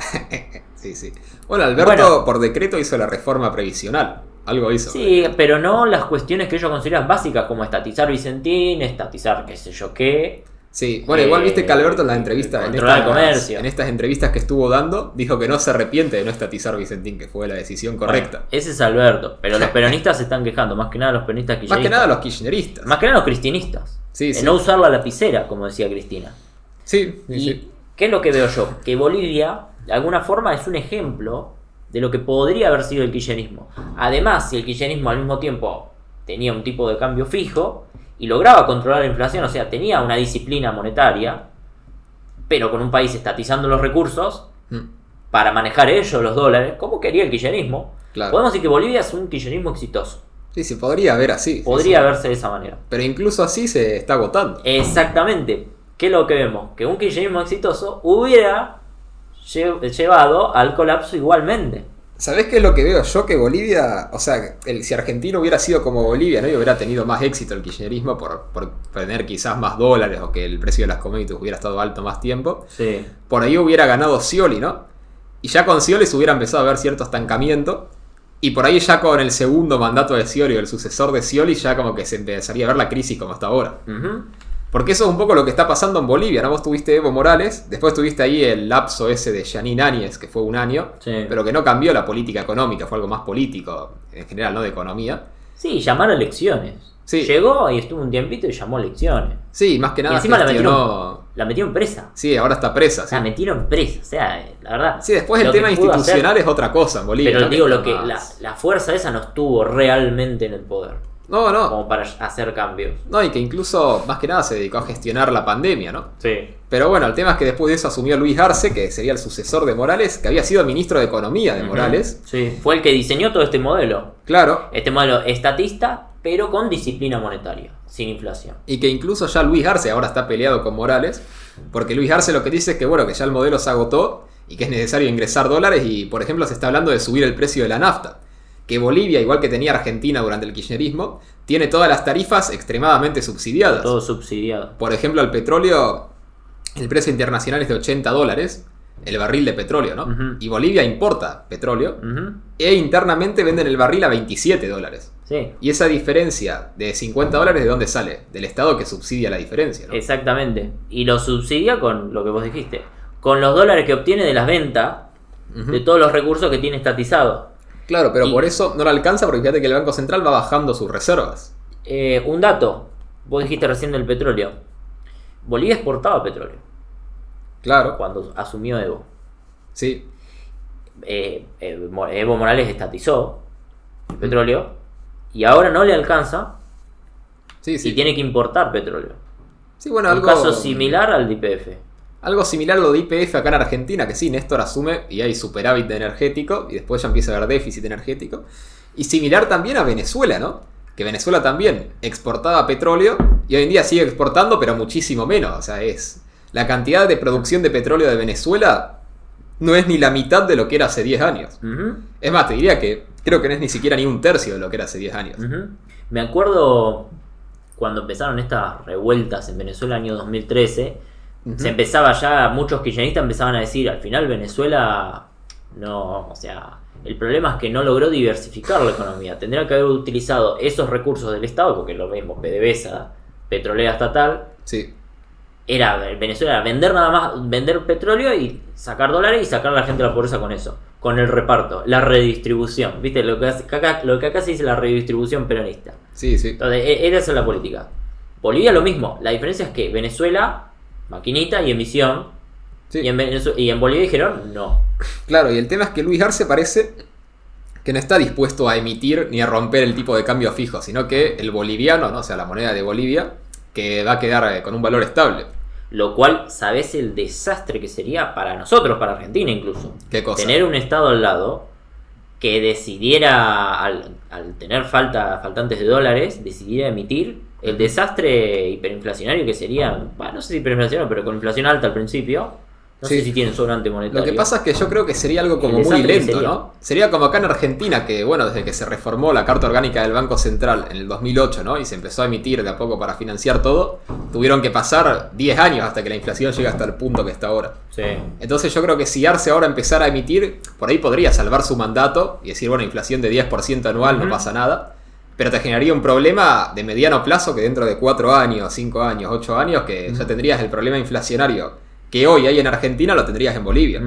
Sí. Bueno, Alberto por decreto hizo la reforma previsional. Algo hizo.
Sí, pero no las cuestiones que ellos consideran básicas, como estatizar Vicentín, estatizar qué sé yo qué.
Sí, bueno, igual viste que Alberto en la entrevista, en estas entrevistas que estuvo dando, dijo que no se arrepiente de no estatizar Vicentín, que fue la decisión correcta.
Bueno, ese es Alberto, pero los peronistas se están quejando, más que nada los peronistas kirchneristas.
Más que nada los kirchneristas.
Más que nada los cristinistas.
Sí.
No usar la lapicera, como decía Cristina.
Sí.
¿Qué es lo que veo yo? Que Bolivia, de alguna forma, es un ejemplo de lo que podría haber sido el kirchnerismo. Además, si el kirchnerismo al mismo tiempo tenía un tipo de cambio fijo y lograba controlar la inflación, o sea, tenía una disciplina monetaria, pero con un país estatizando los recursos para manejar ellos los dólares, como quería el kirchnerismo, podemos decir que Bolivia es un kirchnerismo exitoso.
Sí, se podría ver así.
Podría verse de esa manera.
Pero incluso así se está agotando.
Exactamente. ¿Qué es lo que vemos? Que un kirchnerismo exitoso hubiera llevado al colapso igualmente.
¿Sabés qué es lo que veo yo? Que Bolivia, o sea, si Argentina hubiera sido como Bolivia, ¿no? Y hubiera tenido más éxito el kirchnerismo por tener quizás más dólares, o que el precio de las commodities hubiera estado alto más tiempo,
Sí.
por ahí hubiera ganado Scioli, ¿no? Y ya con Scioli se hubiera empezado a ver cierto estancamiento. Y por ahí ya con el segundo mandato de Scioli, el sucesor de Scioli, ya como que se empezaría a ver la crisis como está ahora. Porque eso es un poco lo que está pasando en Bolivia, ¿no? Vos tuviste Evo Morales, después tuviste ahí el lapso ese de Janine Áñez, que fue un año, pero que no cambió la política económica, fue algo más político en general, no de economía.
Sí, llamar a elecciones.
Sí.
Llegó y estuvo un tiempito y llamó a elecciones.
Sí, más que nada
y encima
gestionó...
la metieron presa.
Sí, ahora está presa.
La metieron presa, o sea, la verdad.
Sí, después el tema institucional es otra cosa en Bolivia.
Pero
¿no?
digo, la fuerza esa no estuvo realmente en el poder.
No.
Como para hacer cambios.
No, y que incluso, más que nada, se dedicó a gestionar la pandemia, ¿no?
Sí.
Pero bueno, el tema es que después de eso asumió Luis Arce, que sería el sucesor de Morales, que había sido ministro de Economía de Morales.
Sí, fue el que diseñó todo este modelo.
Claro.
Este modelo estatista, pero con disciplina monetaria, sin inflación.
Y que incluso ya Luis Arce ahora está peleado con Morales, porque Luis Arce lo que dice es que, bueno, que ya el modelo se agotó y que es necesario ingresar dólares y, por ejemplo, se está hablando de subir el precio de la nafta. Que Bolivia, igual que tenía Argentina durante el kirchnerismo, tiene todas las tarifas extremadamente subsidiadas.
Todo subsidiado.
Por ejemplo, al petróleo, el precio internacional es de $80, el barril de petróleo, ¿no? Y Bolivia importa petróleo e internamente venden el barril a $27.
Sí.
Y esa diferencia de $50, ¿de dónde sale? Del Estado que subsidia la diferencia, ¿no?
Exactamente. Y lo subsidia con lo que vos dijiste. Con los dólares que obtiene de las ventas de todos los recursos que tiene estatizados.
Claro, pero por eso no le alcanza, porque fíjate que el Banco Central va bajando sus reservas.
Un dato. Vos dijiste recién del petróleo. Bolivia exportaba petróleo.
Claro.
Cuando asumió Evo.
Sí.
Evo Morales estatizó el petróleo. Y ahora no le alcanza.
Sí.
Y tiene que importar petróleo.
Sí, bueno,
Un caso similar al de YPF.
Algo similar a lo de YPF acá en Argentina, que sí, Néstor asume y hay superávit energético y después ya empieza a haber déficit energético. Y similar también a Venezuela, ¿no? Que Venezuela también exportaba petróleo y hoy en día sigue exportando, pero muchísimo menos. O sea, la cantidad de producción de petróleo de Venezuela no es ni la mitad de lo que era hace 10 años. Es más, te diría que creo que no es ni siquiera ni un tercio de lo que era hace 10 años.
Me acuerdo cuando empezaron estas revueltas en Venezuela, año 2013... Se empezaba ya, muchos kirchneristas empezaban a decir, al final Venezuela no, o sea, el problema es que no logró diversificar la economía. Tendría que haber utilizado esos recursos del Estado, porque lo mismo, PDVSA, petrolera estatal.
Sí.
Venezuela era vender nada más, vender petróleo y sacar dólares y sacar a la gente de la pobreza con eso. Con el reparto, la redistribución. ¿Viste? Lo que acá se dice la redistribución peronista.
Sí.
Entonces, era esa la política. Bolivia lo mismo. La diferencia es que Venezuela... maquinita y emisión. Sí. Y en Bolivia dijeron no.
Claro, y el tema es que Luis Arce parece que no está dispuesto a emitir ni a romper el tipo de cambio fijo, sino que el boliviano, ¿no? O sea, la moneda de Bolivia, que va a quedar con un valor estable.
Lo cual, ¿sabés el desastre que sería para nosotros, para Argentina incluso?
¿Qué cosa?
Tener un estado al lado que decidiera, al tener faltantes de dólares, decidiera emitir. El desastre hiperinflacionario que sería, bueno, no sé si hiperinflacionario, pero con inflación alta al principio, no sé si tienen sobrante monetario.
Lo que pasa es que yo creo que sería algo como muy lento, ¿no? Sería como acá en Argentina, que bueno, desde que se reformó la Carta Orgánica del Banco Central en el 2008, ¿no? Y se empezó a emitir de a poco para financiar todo, tuvieron que pasar 10 años hasta que la inflación llegue hasta el punto que está ahora.
Sí.
Entonces yo creo que si Arce ahora empezara a emitir, por ahí podría salvar su mandato y decir, bueno, inflación de 10% anual, no pasa nada. Pero te generaría un problema de mediano plazo que dentro de 4 años, 5 años, 8 años, que ya tendrías el problema inflacionario que hoy hay en Argentina, lo tendrías en Bolivia.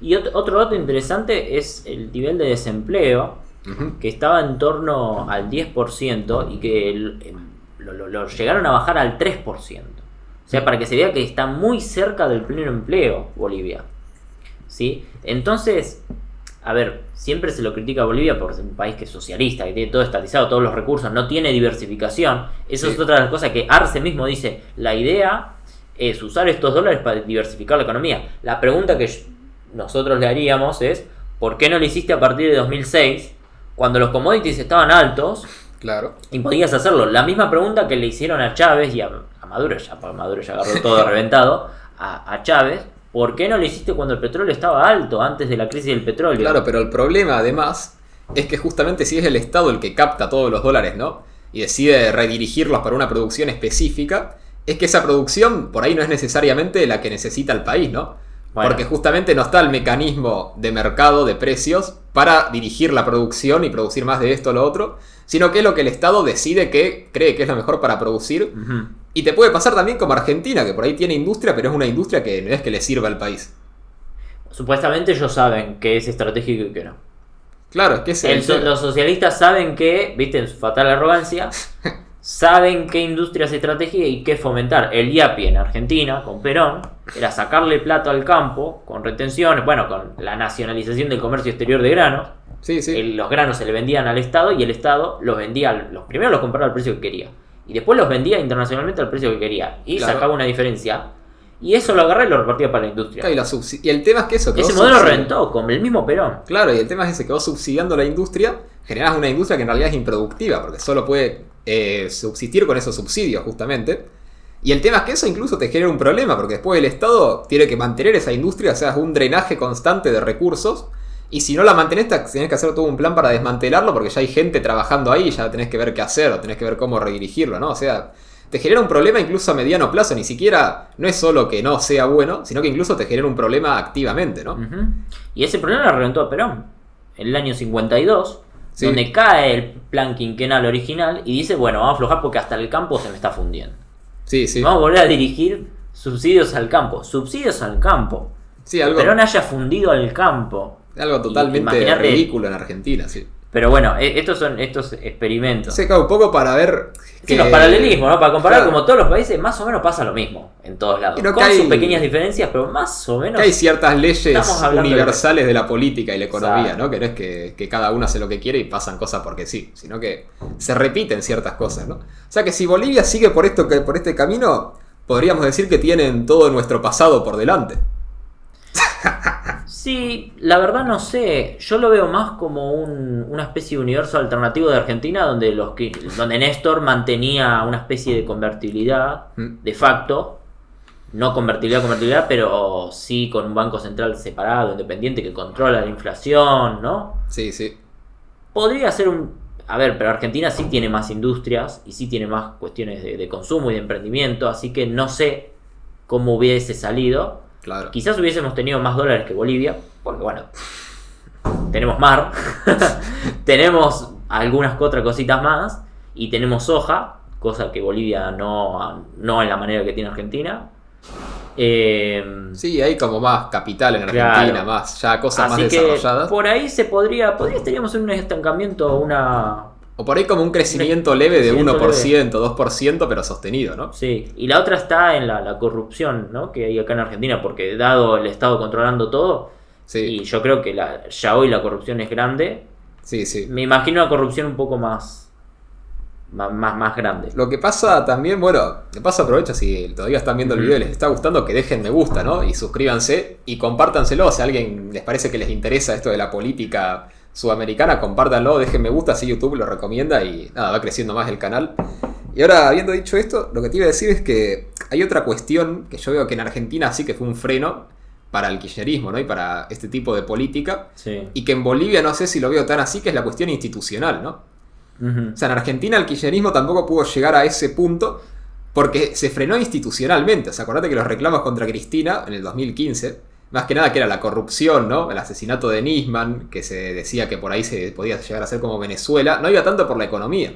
Y otro dato interesante es el nivel de desempleo, que estaba en torno al 10% y que lo llegaron a bajar al 3%. O sea, para que se vea que está muy cerca del pleno empleo Bolivia. ¿Sí? Entonces... A ver, siempre se lo critica a Bolivia por ser un país que es socialista, que tiene todo estatizado, todos los recursos, no tiene diversificación. Eso es otra de las cosas que Arce mismo dice. La idea es usar estos dólares para diversificar la economía. La pregunta que nosotros le haríamos es, ¿por qué no lo hiciste a partir de 2006, cuando los commodities estaban altos?
Claro.
Y podías hacerlo. La misma pregunta que le hicieron a Chávez y a Maduro, porque Maduro ya agarró todo reventado, a Chávez. ¿Por qué no lo hiciste cuando el petróleo estaba alto, antes de la crisis del petróleo?
Claro, pero el problema, además, es que justamente si es el Estado el que capta todos los dólares, ¿no? Y decide redirigirlos para una producción específica, es que esa producción por ahí no es necesariamente la que necesita el país, ¿no?
Bueno.
Porque justamente no está el mecanismo de mercado de precios para dirigir la producción y producir más de esto o lo otro, sino que es lo que el Estado decide que cree que es lo mejor para producir.
Ujú.
Y te puede pasar también como Argentina, que por ahí tiene industria, pero es una industria que no es que le sirva al país.
Supuestamente ellos saben que es estratégico y que no.
Claro, es que
Los socialistas saben que, viste, en su fatal arrogancia, saben qué industria es estratégica y qué fomentar. El IAPI en Argentina, con Perón, era sacarle plata al campo, con retenciones, bueno, con la nacionalización del comercio exterior de granos.
Sí, sí.
Los granos se le vendían al Estado y el Estado los vendía, primero los compraba al precio que quería. Y después los vendía internacionalmente al precio que quería. Y
Claro.
sacaba una diferencia. Y eso lo agarraba y lo repartía para la industria.
Y el tema es que eso... que
Ese
vos
modelo
subsidias-
rentó con el mismo Perón.
Claro, y el tema es ese, que vos subsidiando la industria, generás una industria que en realidad es improductiva, porque solo puede subsistir con esos subsidios, justamente. Y el tema es que eso incluso te genera un problema, porque después el Estado tiene que mantener esa industria, o sea, es un drenaje constante de recursos, y si no la mantenés, tenés que hacer todo un plan para desmantelarlo, porque ya hay gente trabajando ahí, ya tenés que ver qué hacer, o tenés que ver cómo redirigirlo, ¿no? O sea, te genera un problema incluso a mediano plazo, ni siquiera, no es solo que no sea bueno, sino que incluso te genera un problema activamente, ¿no?
Ujú. Y ese problema lo reventó a Perón en el año 52,
Sí.
donde cae el plan quinquenal original y dice, bueno, vamos a aflojar porque hasta el campo se me está fundiendo.
Sí, sí.
Vamos a volver a dirigir subsidios al campo. Subsidios al campo.
Sí, algo,
Perón haya fundido al campo.
algo totalmente
Imagínate.
ridículo en Argentina, sí.
Pero bueno, estos son estos experimentos.
Se cae un poco para ver
Sí, los paralelismos, ¿no? Para comparar,
Claro.
como todos los países, más o menos pasa lo mismo en todos lados.
Pero
Con
que hay-
sus pequeñas diferencias, pero más o menos.
Que hay ciertas leyes
Estamos hablando de-
universales de la política y la economía,
Exacto.
¿no? Que no es que cada uno hace lo que quiere y pasan cosas porque sí, sino que se repiten ciertas cosas, ¿no? O sea que si Bolivia sigue por este camino, podríamos decir que tienen todo nuestro pasado por delante.
Sí, la verdad no sé. Yo lo veo más como una especie de universo alternativo de Argentina donde donde Néstor mantenía una especie de convertibilidad de facto. No convertibilidad, pero sí con un banco central separado, independiente, que controla la inflación, ¿no?
Sí, sí.
Podría ser A ver, pero Argentina sí tiene más industrias y sí tiene más cuestiones de consumo y de emprendimiento, así que no sé cómo hubiese salido.
Claro.
Quizás hubiésemos tenido más dólares que Bolivia, porque bueno, tenemos mar, tenemos algunas otras cositas más, y tenemos soja, cosa que Bolivia no en la manera que tiene Argentina.
Sí, hay como más capital en Argentina,
Claro.
más ya cosas más
Así que
desarrolladas.
por ahí estaríamos en un estancamiento,
O por ahí como un crecimiento leve de
crecimiento
1%, 2%, pero sostenido, ¿no?
Sí, y la otra está en la corrupción, ¿no? Que hay acá en Argentina, porque dado el Estado controlando todo,
Sí,
y yo creo que ya hoy la corrupción es grande,
sí, sí.
me imagino una corrupción un poco más grande.
Lo que pasa también, bueno, de paso aprovecho si todavía están viendo el video y les está gustando, que dejen me gusta, ¿no? Y suscríbanse y compártanselo. Si a alguien les parece que les interesa esto de la política sudamericana, compártanlo, dejen me gusta, así YouTube lo recomienda y nada, va creciendo más el canal. Y ahora, habiendo dicho esto, lo que te iba a decir es que hay otra cuestión que yo veo que en Argentina sí que fue un freno para el kirchnerismo, ¿no? Y para este tipo de política.
Sí.
Y que en Bolivia no sé si lo veo tan así, que es la cuestión institucional, ¿no?
Ujú.
O sea, en Argentina el kirchnerismo tampoco pudo llegar a ese punto porque se frenó institucionalmente. O sea, acordate que los reclamos contra Cristina en el 2015, más que nada que era la corrupción, ¿no? El asesinato de Nisman, que se decía que por ahí se podía llegar a ser como Venezuela, no iba tanto por la economía.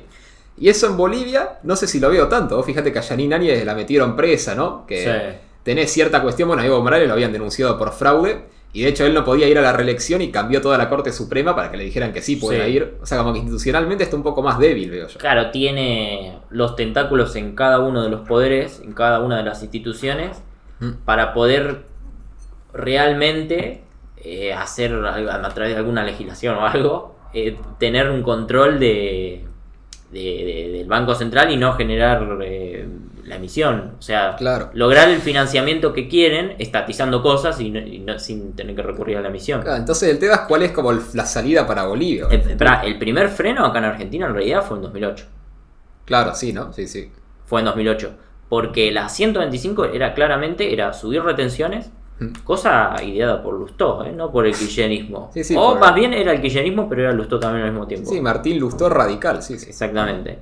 Y eso en Bolivia, no sé si lo veo tanto. Vos fíjate que a Yanine Áñez la metieron presa, ¿no? Que
Sí.
tenés cierta cuestión, bueno, a Evo Morales lo habían denunciado por fraude. Y de hecho él no podía ir a la reelección y cambió toda la Corte Suprema para que le dijeran que sí podía
Sí.
ir. O sea, como que institucionalmente está un poco más débil, veo yo.
Claro, tiene los tentáculos en cada uno de los poderes, en cada una de las instituciones, para poder realmente hacer a través de alguna legislación o algo, tener un control del Banco Central y no generar la emisión. O sea,
Claro.
lograr el financiamiento que quieren, estatizando cosas sin tener que recurrir a la emisión.
Claro, entonces el tema es cuál es como la salida para Bolivia.
El primer freno acá en Argentina en realidad fue en 2008.
Claro, sí, ¿no? Sí, sí.
Fue en 2008. Porque la 125 era subir retenciones, cosa ideada por Lustó, no por el kirchnerismo.
Sí, sí,
o
por-
más bien era el kirchnerismo, pero era Lustó también al mismo tiempo.
Sí, Martín Lustó radical, sí, sí.
Exactamente.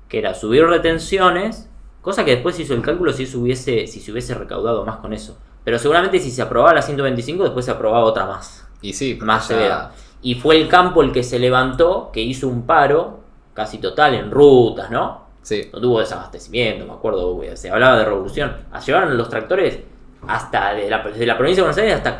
Que era subir retenciones, cosa que después hizo el cálculo si se hubiese recaudado más con eso. Pero seguramente si se aprobaba la 125, después se aprobaba otra más.
Y sí,
más severa. Y fue el campo el que se levantó, que hizo un paro casi total en rutas, ¿no?
Sí.
No tuvo desabastecimiento, me acuerdo, se hablaba de revolución. Llevaron los tractores hasta desde la provincia de Buenos Aires hasta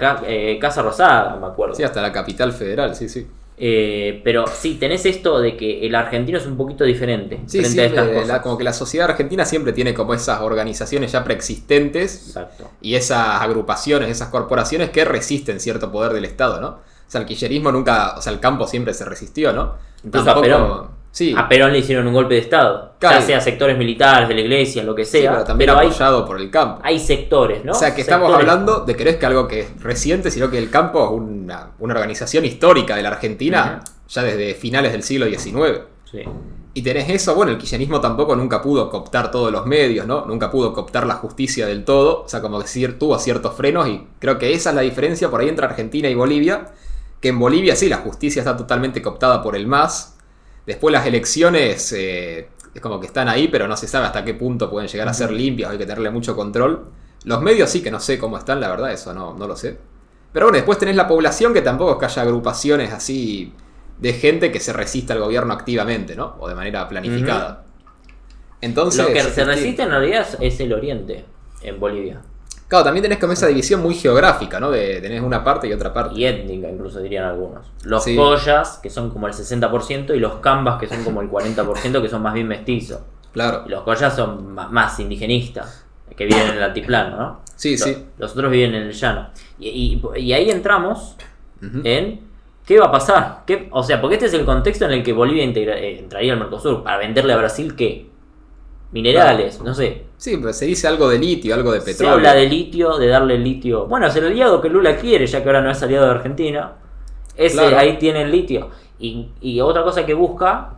Casa Rosada, me acuerdo.
Sí, hasta la capital federal, sí.
Pero sí, tenés esto de que el argentino es un poquito diferente frente a estas cosas.
Como que la sociedad argentina siempre tiene como esas organizaciones ya preexistentes.
Exacto.
Y esas agrupaciones, esas corporaciones que resisten cierto poder del Estado, ¿no? O sea, el kirchnerismo nunca, o sea, el campo siempre se resistió, ¿no?
Incluso a Perón.
Sí.
A Perón le hicieron un golpe de Estado,
claro,
ya sea sectores militares, de la iglesia, lo que sea.
Sí, pero también apoyado por el campo.
Hay sectores, ¿no?
O sea, que estamos hablando de que no es que algo que es reciente, sino que el campo es una organización histórica de la Argentina, ya desde finales del siglo XIX.
Sí.
Y tenés eso, bueno, el kirchnerismo tampoco nunca pudo cooptar todos los medios, ¿no? Nunca pudo cooptar la justicia del todo, o sea, como que tuvo ciertos frenos, y creo que esa es la diferencia por ahí entre Argentina y Bolivia, que en Bolivia sí, la justicia está totalmente cooptada por el MAS. Después las elecciones es como que están ahí, pero no se sabe hasta qué punto pueden llegar a ser limpias, hay que tenerle mucho control. Los medios sí que no sé cómo están, la verdad, eso no lo sé. Pero bueno, después tenés la población, que tampoco es que haya agrupaciones así de gente que se resista al gobierno activamente, ¿no? O de manera planificada. Entonces,
lo que se resiste en realidad es el oriente, en Bolivia.
Claro, también tenés como esa división muy geográfica, ¿no? Tenés una parte y otra parte.
Y étnica, incluso dirían algunos. Los
sí.
collas, que son como el 60%, y los cambas, que son como el 40%, que son más bien mestizos.
Claro.
Y los collas son más indigenistas, que viven en el altiplano, ¿no?
Sí, sí.
Los otros viven en el llano. Y ahí entramos en qué va a pasar. O sea, porque este es el contexto en el que Bolivia entraría al Mercosur. Para venderle a Brasil, ¿qué? Minerales, no sé.
Sí, pero se dice algo de litio, algo de petróleo.
Se habla de litio, de darle litio. Bueno, es el aliado que Lula quiere, ya que ahora no es aliado de Argentina. Claro. Ahí tiene el litio. Y otra cosa que busca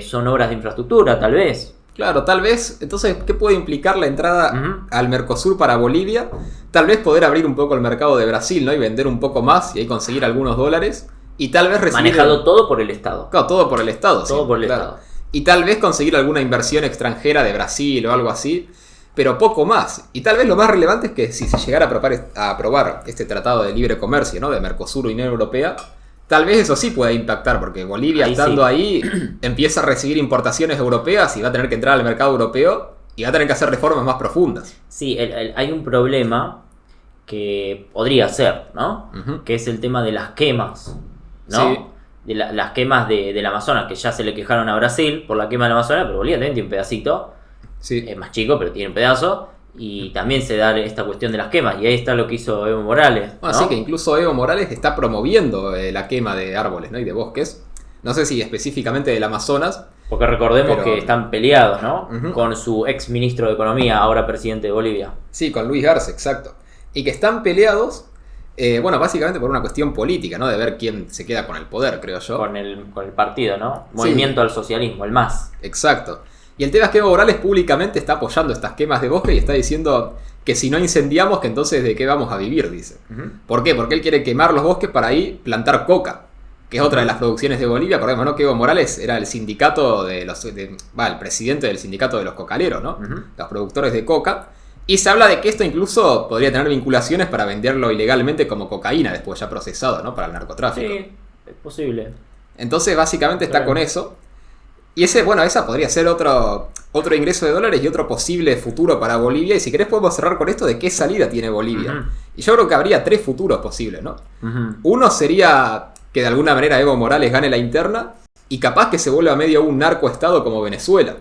son obras de infraestructura, tal vez.
Claro, tal vez. Entonces, ¿qué puede implicar la entrada al Mercosur para Bolivia? Tal vez poder abrir un poco el mercado de Brasil, ¿no? Y vender un poco más y ahí conseguir algunos dólares. Y tal vez recibir...
Manejado todo por el Estado.
Claro, todo por el Estado.
Todo
sí,
por el
claro.
Estado.
Y tal vez conseguir alguna inversión extranjera de Brasil o algo así, pero poco más. Y tal vez lo más relevante es que si se llegara a aprobar este tratado de libre comercio, ¿no? De Mercosur y Unión Europea, tal vez eso sí pueda impactar, porque Bolivia estando ahí empieza a recibir importaciones europeas y va a tener que entrar al mercado europeo y va a tener que hacer reformas más profundas.
Sí, hay un problema que podría ser, ¿no? Que es el tema de las quemas, ¿no?
Sí.
De las quemas del Amazonas, que ya se le quejaron a Brasil por la quema del Amazonas, pero Bolivia también tiene un pedacito,
Sí.
es más chico, pero tiene un pedazo, y también se da esta cuestión de las quemas, y ahí está lo que hizo Evo Morales, ¿no?
Así que incluso Evo Morales está promoviendo la quema de árboles, ¿no? Y de bosques. No sé si específicamente del Amazonas.
Porque recordemos que están peleados, ¿no?
Uh-huh.
Con su ex ministro de Economía, ahora presidente de Bolivia.
Sí, con Luis Arce, exacto. Y que están peleados, bueno, básicamente por una cuestión política, ¿no? De ver quién se queda con el poder, creo yo.
Con el partido, ¿no? Movimiento al Socialismo, el MAS.
Exacto. Y el tema es que Evo Morales públicamente está apoyando estas quemas de bosque y está diciendo que si no incendiamos, que entonces ¿de qué vamos a vivir? Dice. ¿Por qué? Porque él quiere quemar los bosques para ahí plantar coca, que es otra de las producciones de Bolivia. Acordemos, ¿no? Que Evo Morales era el sindicato el presidente del sindicato de los cocaleros, ¿no? Los productores de coca. Y se habla de que esto incluso podría tener vinculaciones para venderlo ilegalmente como cocaína, después ya procesado, ¿no? Para el narcotráfico.
Sí, es posible.
Entonces básicamente está con eso. Y esa podría ser otro ingreso de dólares y otro posible futuro para Bolivia. Y si querés podemos cerrar con esto de qué salida tiene Bolivia. Y yo creo que habría 3 futuros posibles, ¿no? Uno sería que de alguna manera Evo Morales gane la interna y capaz que se vuelva medio un narcoestado como Venezuela.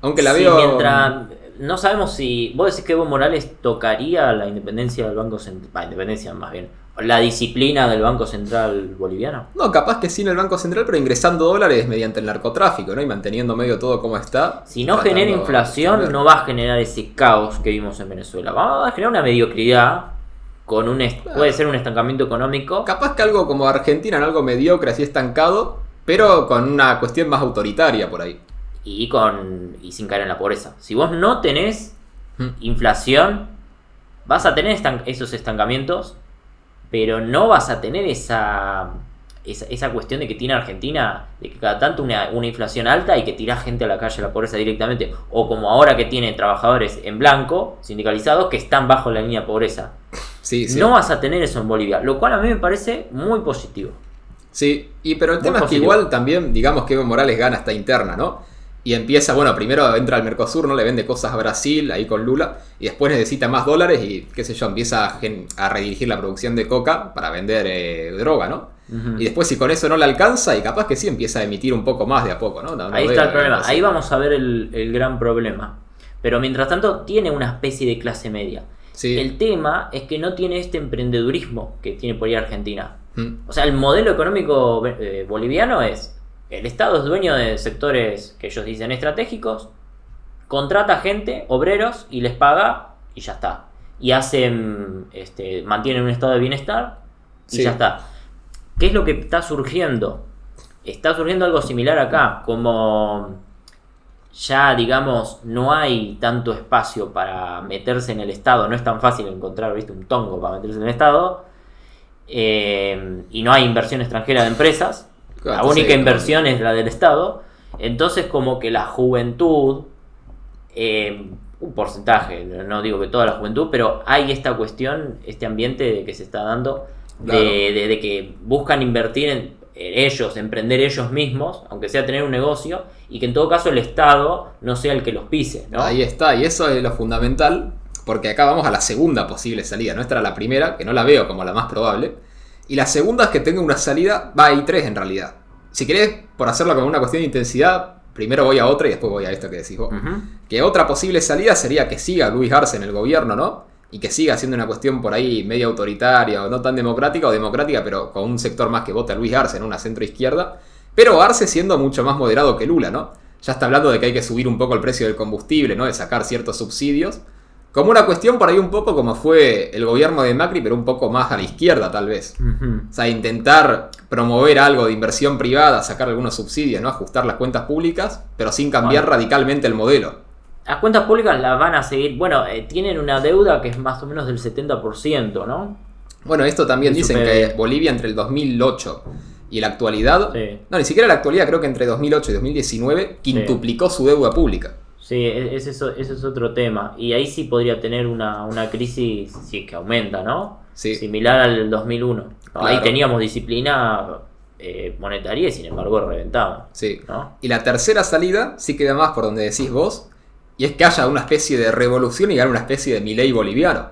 Aunque la veo...
mientras... No sabemos si... ¿Vos decís que Evo Morales tocaría la independencia del Banco Central? Independencia más bien. ¿La disciplina del Banco Central boliviano?
No, capaz que sí en el Banco Central, pero ingresando dólares mediante el narcotráfico, ¿no? Y manteniendo medio todo como está.
Si no genera inflación, no va a generar ese caos que vimos en Venezuela. Va a generar una mediocridad con puede ser un estancamiento económico.
Capaz que algo como Argentina, en algo mediocre, así estancado, pero con una cuestión más autoritaria por ahí.
Y sin caer en la pobreza. Si vos no tenés inflación, vas a tener esos estancamientos, pero no vas a tener esa esa cuestión de que tiene Argentina, de que cada tanto una inflación alta y que tira gente a la calle, a la pobreza directamente, o como ahora que tiene trabajadores en blanco, sindicalizados, que están bajo la línea de pobreza.
Sí.
No vas a tener eso en Bolivia, lo cual a mí me parece muy positivo.
Sí, pero el tema es que igual también, digamos que Evo Morales gana esta interna, ¿no? Y empieza, bueno, primero entra al Mercosur, ¿no? Le vende cosas a Brasil, ahí con Lula, y después necesita más dólares y, qué sé yo, empieza a redirigir la producción de coca para vender droga, ¿no? Y después si con eso no le alcanza, y capaz que sí empieza a emitir un poco más de a poco, ¿no?
Ahí está el problema, ahí vamos a ver el gran problema. Pero mientras tanto tiene una especie de clase media.
Sí.
El tema es que no tiene este emprendedurismo que tiene por ahí Argentina. O sea, el modelo económico boliviano es: el Estado es dueño de sectores que ellos dicen estratégicos, contrata gente, obreros, y les paga, y ya está. Y hacen, mantienen un estado de bienestar, y ya está. ¿Qué es lo que está surgiendo? Está surgiendo algo similar acá, como ya, digamos, no hay tanto espacio para meterse en el Estado, no es tan fácil encontrar, ¿viste?, un tongo para meterse en el Estado, y no hay inversión extranjera de empresas. La única inversión es la del Estado. Entonces como que la juventud, un porcentaje, no digo que toda la juventud, pero hay esta cuestión, este ambiente que se está dando, claro, de que buscan invertir en ellos, emprender ellos mismos, aunque sea tener un negocio, y que en todo caso el Estado no sea el que los pise, ¿no?
Ahí está, y eso es lo fundamental, porque acá vamos a la segunda posible salida. Nuestra era la primera, que no la veo como la más probable. Y la segunda es que tenga una salida, hay tres en realidad. Si querés, por hacerlo como una cuestión de intensidad, primero voy a otra y después voy a esto que decís vos. Que otra posible salida sería que siga Luis Arce en el gobierno, ¿no? Y que siga siendo una cuestión por ahí medio autoritaria, o no tan democrática, o democrática, pero con un sector más que vota a Luis Arce, en una centro-izquierda. Pero Arce siendo mucho más moderado que Lula, ¿no? Ya está hablando de que hay que subir un poco el precio del combustible, ¿no? De sacar ciertos subsidios. Como una cuestión por ahí un poco como fue el gobierno de Macri, pero un poco más a la izquierda tal vez. O sea, intentar promover algo de inversión privada, sacar algunos subsidios, ¿no? Ajustar las cuentas públicas, pero sin cambiar radicalmente el modelo.
Las cuentas públicas las van a seguir. Bueno, tienen una deuda que es más o menos del 70%, ¿no?
Bueno, esto también dicen que Bolivia entre el 2008 y la actualidad... Sí. No, ni siquiera la actualidad, creo que entre 2008 y 2019 quintuplicó su deuda pública.
Sí, ese es otro tema. Y ahí sí podría tener una crisis, sí, que aumenta, ¿no?
Sí.
Similar al 2001.
Claro.
Ahí teníamos disciplina monetaria y sin embargo reventaba.
Sí.
¿No?
Y la tercera salida sí queda más por donde decís vos, y es que haya una especie de revolución y haya una especie de Milei boliviano.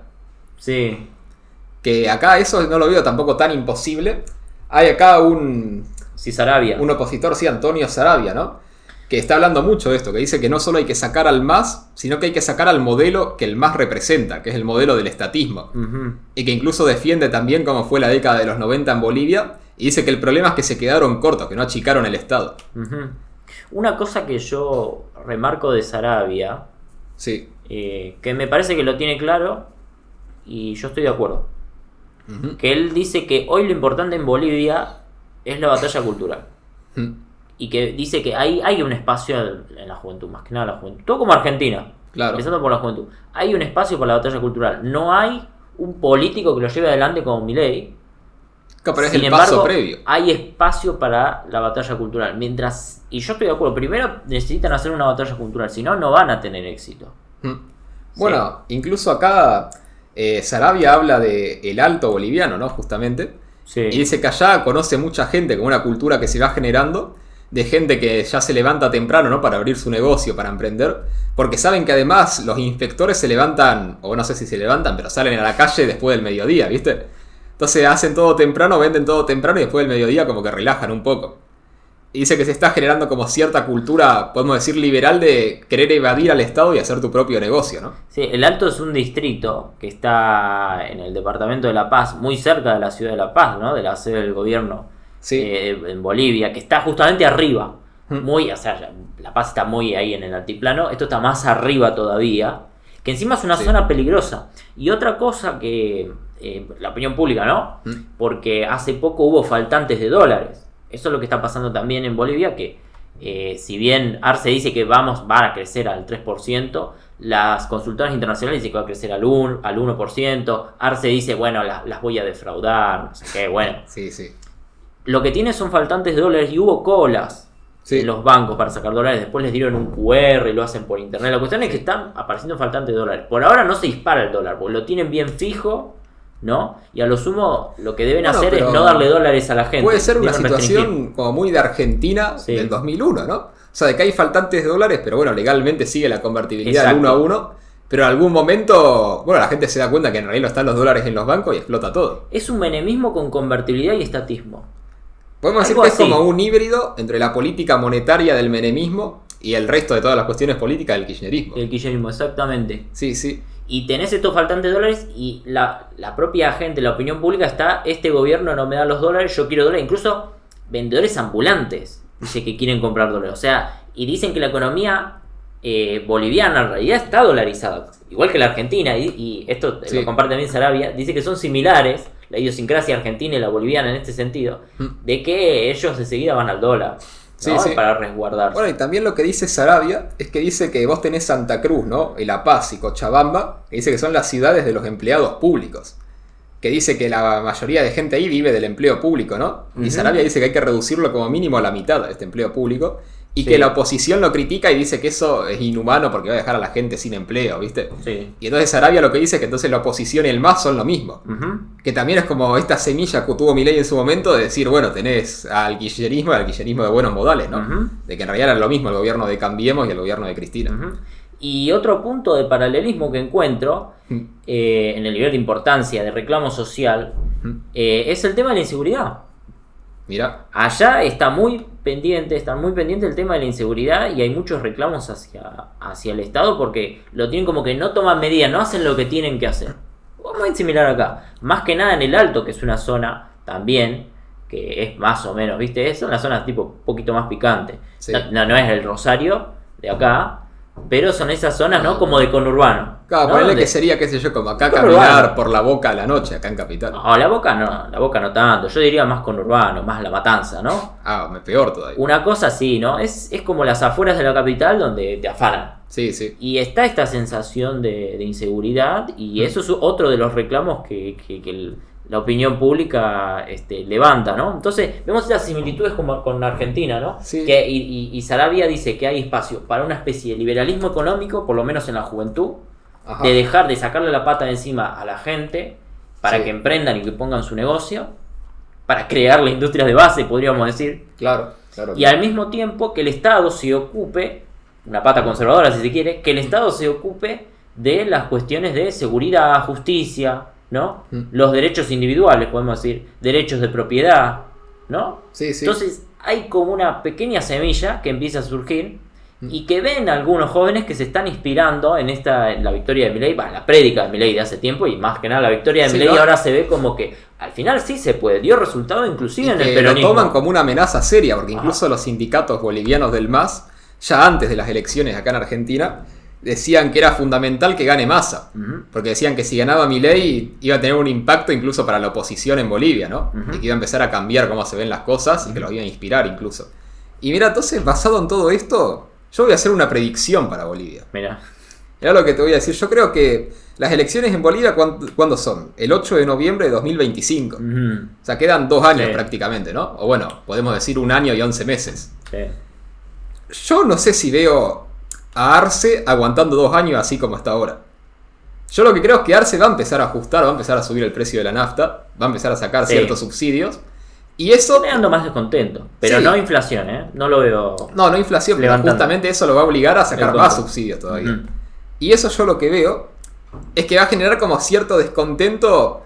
Sí.
Que acá eso no lo veo tampoco tan imposible. Hay acá un opositor, sí, Antonio Saravia, ¿no? Que está hablando mucho de esto, que dice que no solo hay que sacar al MAS, sino que hay que sacar al modelo que el MAS representa, que es el modelo del estatismo. Y que incluso defiende también cómo fue la década de los 90 en Bolivia, y dice que el problema es que se quedaron cortos, que no achicaron el Estado.
Una cosa que yo remarco de Saravia,
sí,
que me parece que lo tiene claro, y yo estoy de acuerdo, que él dice que hoy lo importante en Bolivia es la batalla cultural. Y que dice que hay un espacio en la juventud, más que nada la juventud. Todo como Argentina,
claro,
empezando por la juventud. Hay un espacio para la batalla cultural. No hay un político que lo lleve adelante como Milei.
Pero es el paso previo.
Hay espacio para la batalla cultural. Y yo estoy de acuerdo, primero necesitan hacer una batalla cultural, si no, no van a tener éxito.
Bueno, sí, incluso acá Saravia habla de el Alto boliviano, ¿no? Justamente. Sí. Y dice que allá conoce mucha gente con una cultura que se va generando, de gente que ya se levanta temprano, ¿no? Para abrir su negocio, para emprender, porque saben que además los inspectores se levantan, o no sé si se levantan, pero salen a la calle después del mediodía, ¿viste? Entonces hacen todo temprano, venden todo temprano y después del mediodía como que relajan un poco. Y dice que se está generando como cierta cultura, podemos decir, liberal, de querer evadir al Estado y hacer tu propio negocio, ¿no?
Sí, el Alto es un distrito que está en el departamento de La Paz, muy cerca de la ciudad de La Paz, ¿no? De la sede del gobierno. Sí. En Bolivia, que está justamente arriba. O sea, La Paz está muy ahí en el altiplano. Esto está más arriba todavía. Que encima es una zona peligrosa. Y otra cosa que... la opinión pública, ¿no? Porque hace poco hubo faltantes de dólares. Eso es lo que está pasando también en Bolivia, que si bien Arce dice que van a crecer al 3%, las consultoras internacionales dicen que va a crecer al 1%. Arce dice, bueno, las voy a defraudar, no sé qué, bueno.
Sí, sí.
lo que tiene son faltantes de dólares y hubo colas en los bancos para sacar dólares. Después les dieron un QR y lo hacen por internet. La cuestión es que están apareciendo faltantes de dólares. Por ahora no se dispara el dólar, porque lo tienen bien fijo, ¿no? Y a lo sumo lo que deben hacer es no darle dólares a la gente.
Puede ser una situación como muy de Argentina del 2001, ¿no? O sea, de que hay faltantes de dólares, pero bueno, legalmente sigue la convertibilidad del 1 a 1. Pero en algún momento, bueno, la gente se da cuenta que en realidad no están los dólares en los bancos y explota todo.
Es un menemismo con convertibilidad y estatismo.
Podemos decir que es como un híbrido entre la política monetaria del menemismo y el resto de todas las cuestiones políticas del kirchnerismo.
El kirchnerismo, exactamente.
Sí.
Y tenés estos faltantes de dólares y la propia gente, la opinión pública está, este gobierno no me da los dólares, yo quiero dólares. Incluso vendedores ambulantes dice que quieren comprar dólares. O sea, y dicen que la economía boliviana en realidad está dolarizada, igual que la Argentina, y esto lo comparte también Sarabia, dice que son similares, la idiosincrasia argentina y la boliviana en este sentido, de que ellos de seguida van al dólar, ¿no? Para resguardarse.
Bueno, y también lo que dice Sarabia es que dice que vos tenés Santa Cruz, ¿no? Y La Paz y Cochabamba, que dice que son las ciudades de los empleados públicos, que dice que la mayoría de gente ahí vive del empleo público, ¿no? Y Sarabia dice que hay que reducirlo como mínimo a la mitad de este empleo público. Y que la oposición lo critica y dice que eso es inhumano porque va a dejar a la gente sin empleo, ¿viste? Sí. Y entonces Sarabia lo que dice es que entonces la oposición y el MAS son lo mismo. Que también es como esta semilla que tuvo Milei en su momento de decir, bueno, tenés al kirchnerismo de buenos modales, ¿no? De que en realidad era lo mismo el gobierno de Cambiemos y el gobierno de Cristina.
Y otro punto de paralelismo que encuentro en el nivel de importancia de reclamo social es el tema de la inseguridad.
Mira.
Allá están muy pendiente el tema de la inseguridad y hay muchos reclamos hacia el Estado porque lo tienen como que no toman medidas, no hacen lo que tienen que hacer. Muy similar acá. Más que nada en el Alto, que es una zona también que es más o menos, ¿viste? Es una zona tipo un poquito más picante. Sí. No es el Rosario de acá, pero son esas zonas, ¿no? Como de conurbano.
Claro,
¿no?
Ponele que sería, qué sé yo, como acá caminar por La Boca a la noche, acá en Capital.
No, la Boca no tanto. Yo diría más conurbano, más La Matanza, ¿no?
Peor todavía.
Una cosa sí, ¿no? Es como las afueras de la capital donde te afanan.
Sí.
Y está esta sensación de inseguridad y eso es otro de los reclamos que la opinión pública levanta, ¿no? Entonces, vemos estas similitudes como con Argentina, ¿no?
Sí.
Y Sarabia dice que hay espacio para una especie de liberalismo económico, por lo menos en la juventud, de dejar de sacarle la pata de encima a la gente para que emprendan y que pongan su negocio, para crear la industria de base, podríamos decir.
Claro.
Y al mismo tiempo que el Estado se ocupe, una pata conservadora si se quiere, que el Estado se ocupe de las cuestiones de seguridad, justicia, ¿no? Los derechos individuales, podemos decir, derechos de propiedad, ¿no?
Sí.
Entonces hay como una pequeña semilla que empieza a surgir y que ven algunos jóvenes que se están inspirando en la victoria de Milei, la prédica de Milei de hace tiempo y más que nada la victoria de Milei ahora se ve como que al final sí se puede, dio resultado inclusive en el peronismo.
Lo toman como una amenaza seria porque incluso los sindicatos bolivianos del MAS, ya antes de las elecciones acá en Argentina, decían que era fundamental que gane Massa, porque decían que si ganaba Milei iba a tener un impacto incluso para la oposición en Bolivia, ¿no? Y que iba a empezar a cambiar cómo se ven las cosas y que los iba a inspirar incluso. Y mira, entonces, basado en todo esto, yo voy a hacer una predicción para Bolivia. Mira lo que te voy a decir. Yo creo que las elecciones en Bolivia, ¿cuándo son? El 8 de noviembre de 2025. O sea, quedan 2 años prácticamente, ¿no? O bueno, podemos decir 1 año y 11 meses. Yo no sé si veo a Arce aguantando 2 años así como está ahora. Yo lo que creo es que Arce va a empezar a ajustar, va a empezar a subir el precio de la nafta, va a empezar a sacar ciertos subsidios. Y eso...
Me ando más descontento. Pero no inflación, ¿eh? No lo veo...
No inflación, pero justamente eso lo va a obligar a sacar más subsidios todavía. Y eso yo lo que veo es que va a generar como cierto descontento,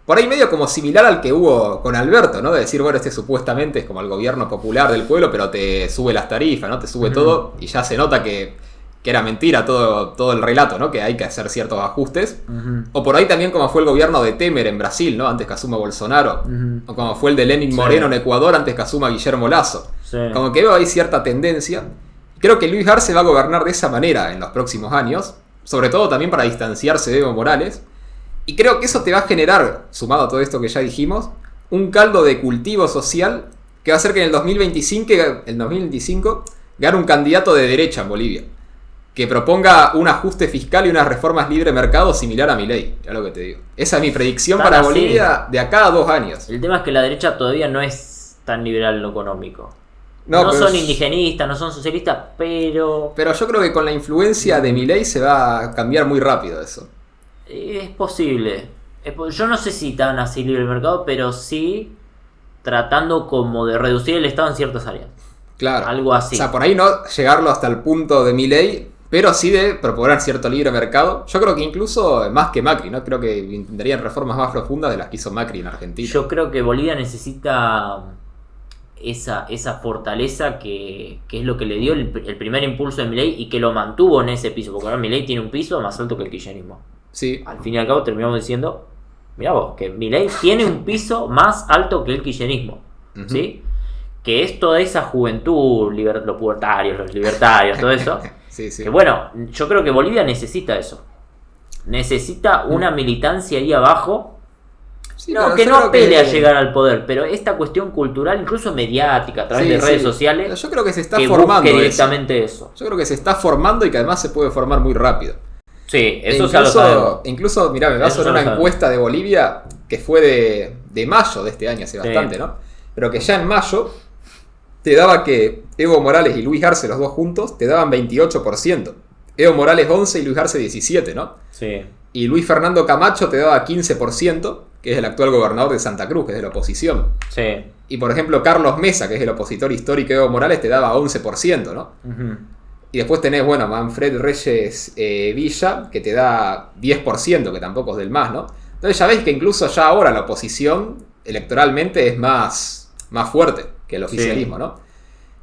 por ahí medio como similar al que hubo con Alberto, ¿no? De decir, bueno, supuestamente es como el gobierno popular del pueblo, pero te sube las tarifas, ¿no? Te sube todo y ya se nota que era mentira todo el relato, ¿no? Que hay que hacer ciertos ajustes. O por ahí también como fue el gobierno de Temer en Brasil, ¿no? Antes que asuma Bolsonaro. O como fue el de Lenín Moreno en Ecuador antes que asuma Guillermo Lasso. Como que veo ahí cierta tendencia. Creo que Luis Arce va a gobernar de esa manera en los próximos años. Sobre todo también para distanciarse de Evo Morales. Y creo que eso te va a generar, sumado a todo esto que ya dijimos, un caldo de cultivo social que va a hacer que en el 2025 gane un candidato de derecha en Bolivia. Que proponga un ajuste fiscal y unas reformas libre mercado similar a Milei. Ya lo que te digo. Esa es mi predicción para Bolivia de acá a 2 años.
El tema es que la derecha todavía no es tan liberal en lo económico.
No,
No
pero
son indigenistas, no son socialistas, pero
Pero yo creo que con la influencia de Milei se va a cambiar muy rápido eso.
es posible. Yo no sé si tan así libre el mercado, pero sí tratando como de reducir el Estado en ciertas áreas.
Claro.
Algo así.
O sea, por ahí no llegarlo hasta el punto de Milei, pero sí de proponer cierto libre mercado. Yo creo que incluso más que Macri, ¿no? Creo que intentarían reformas más profundas de las que hizo Macri en Argentina.
Yo creo que Bolivia necesita esa fortaleza que es lo que le dio el primer impulso de Milei y que lo mantuvo en ese piso. Porque ahora Milei tiene un piso más alto que el kirchnerismo.
Sí.
Al fin y al cabo terminamos diciendo, mirá vos, que Milei tiene un piso más alto que el kirchnerismo.
Ujú.
¿Sí? Que es toda esa juventud, los pubertarios, los libertarios, todo eso.
Sí, sí.
Que bueno, yo creo que Bolivia necesita eso. Necesita una militancia ahí abajo.
Sí,
No,
pero
que
yo
no
creo
apele a llegar al poder, pero esta cuestión cultural, incluso mediática, a través
Sí,
de redes
sí.
sociales,
Yo creo que se está
que
formando
busque
eso.
directamente eso.
Yo creo que se está formando y que además se puede formar muy rápido.
Sí, eso ya lo sabemos.
Incluso, mirá, me baso
Eso
en
ya lo
una
sabemos.
encuesta de Bolivia que fue de mayo de este año, hace bastante, ¿no? Pero que ya en mayo te daba que Evo Morales y Luis Arce, los dos juntos, te daban 28%. Evo Morales 11 y Luis Arce 17, ¿no?
Sí.
Y Luis Fernando Camacho te daba 15%, que es el actual gobernador de Santa Cruz, que es de la oposición.
Sí.
Y por ejemplo, Carlos Mesa, que es el opositor histórico de Evo Morales, te daba 11%, ¿no?
Ujú.
Y después tenés, bueno, Manfred Reyes Villa, que te da 10%, que tampoco es del más, ¿no? Entonces ya ves que incluso ya ahora la oposición electoralmente es más fuerte que el oficialismo,
Sí.
¿no?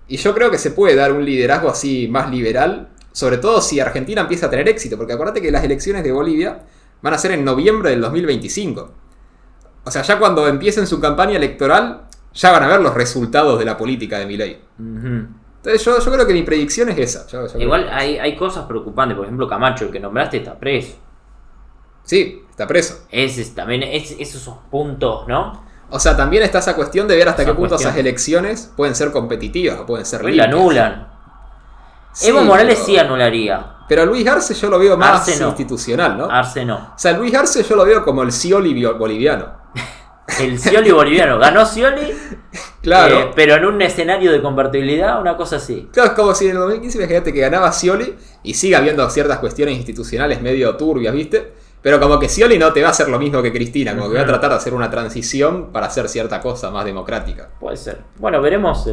Y yo creo que se puede dar un liderazgo así más liberal, sobre todo si Argentina empieza a tener éxito, porque acuérdate que las elecciones de Bolivia van a ser en noviembre del 2025. O sea, ya cuando empiecen su campaña electoral, ya van a ver los resultados de la política de Milei.
Ujú.
Entonces yo creo que mi predicción es esa. Yo creo
Igual
que-
hay cosas preocupantes. Por ejemplo, Camacho, el que nombraste, está preso.
Sí, está preso.
También esos son puntos, ¿no?
O sea, también está esa cuestión de ver hasta
Esa
qué punto
cuestión.
esas elecciones pueden ser competitivas o pueden ser
Igual la
limpias.
anulan.
Sí,
Evo Morales
pero-
sí anularía.
Pero Luis Arce yo lo veo más
Arce no.
institucional, ¿no?
Arce no.
O sea, Luis Arce yo lo veo como el Scioli boliviano.
El Scioli boliviano. Ganó Scioli,
Claro.
pero en un escenario de convertibilidad, una cosa así.
Claro, es como si en el 2015 imagínate que ganaba Scioli y sigue habiendo ciertas cuestiones institucionales medio turbias, ¿viste? Pero como que Scioli no te va a hacer lo mismo que Cristina, como que va a
Ujú.
tratar de hacer una transición para hacer cierta cosa más democrática.
Puede ser. Bueno, veremos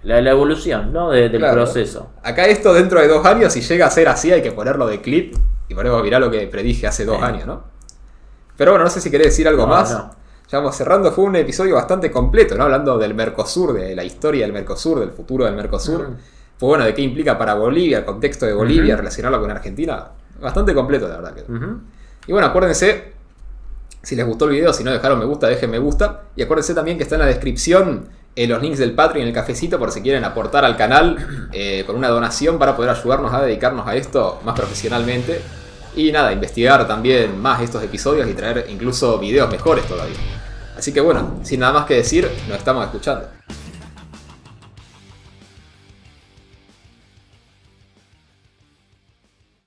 la evolución, ¿no? Del
Claro.
proceso.
Acá esto dentro de 2 años, si llega a ser así, hay que ponerlo de clip y ponemos mirá lo que predije hace 2
Sí.
años, ¿no? Pero bueno, no sé si querés decir algo
No,
más.
no.
Ya vamos cerrando, fue un episodio bastante completo, ¿no? Hablando del Mercosur, de la historia del Mercosur, del futuro del Mercosur.
Mm.
Fue bueno, de qué implica para Bolivia, el contexto de Bolivia,
Ujú.
relacionarlo con Argentina. Bastante completo, la verdad.
Ujú.
Y bueno, acuérdense, si les gustó el video, si no dejaron me gusta, dejen me gusta. Y acuérdense también que está en la descripción los links del Patreon y el cafecito por si quieren aportar al canal con una donación para poder ayudarnos a dedicarnos a esto más profesionalmente. Y nada, investigar también más estos episodios y traer incluso videos mejores todavía. Así que bueno, sin nada más que decir, nos estamos escuchando.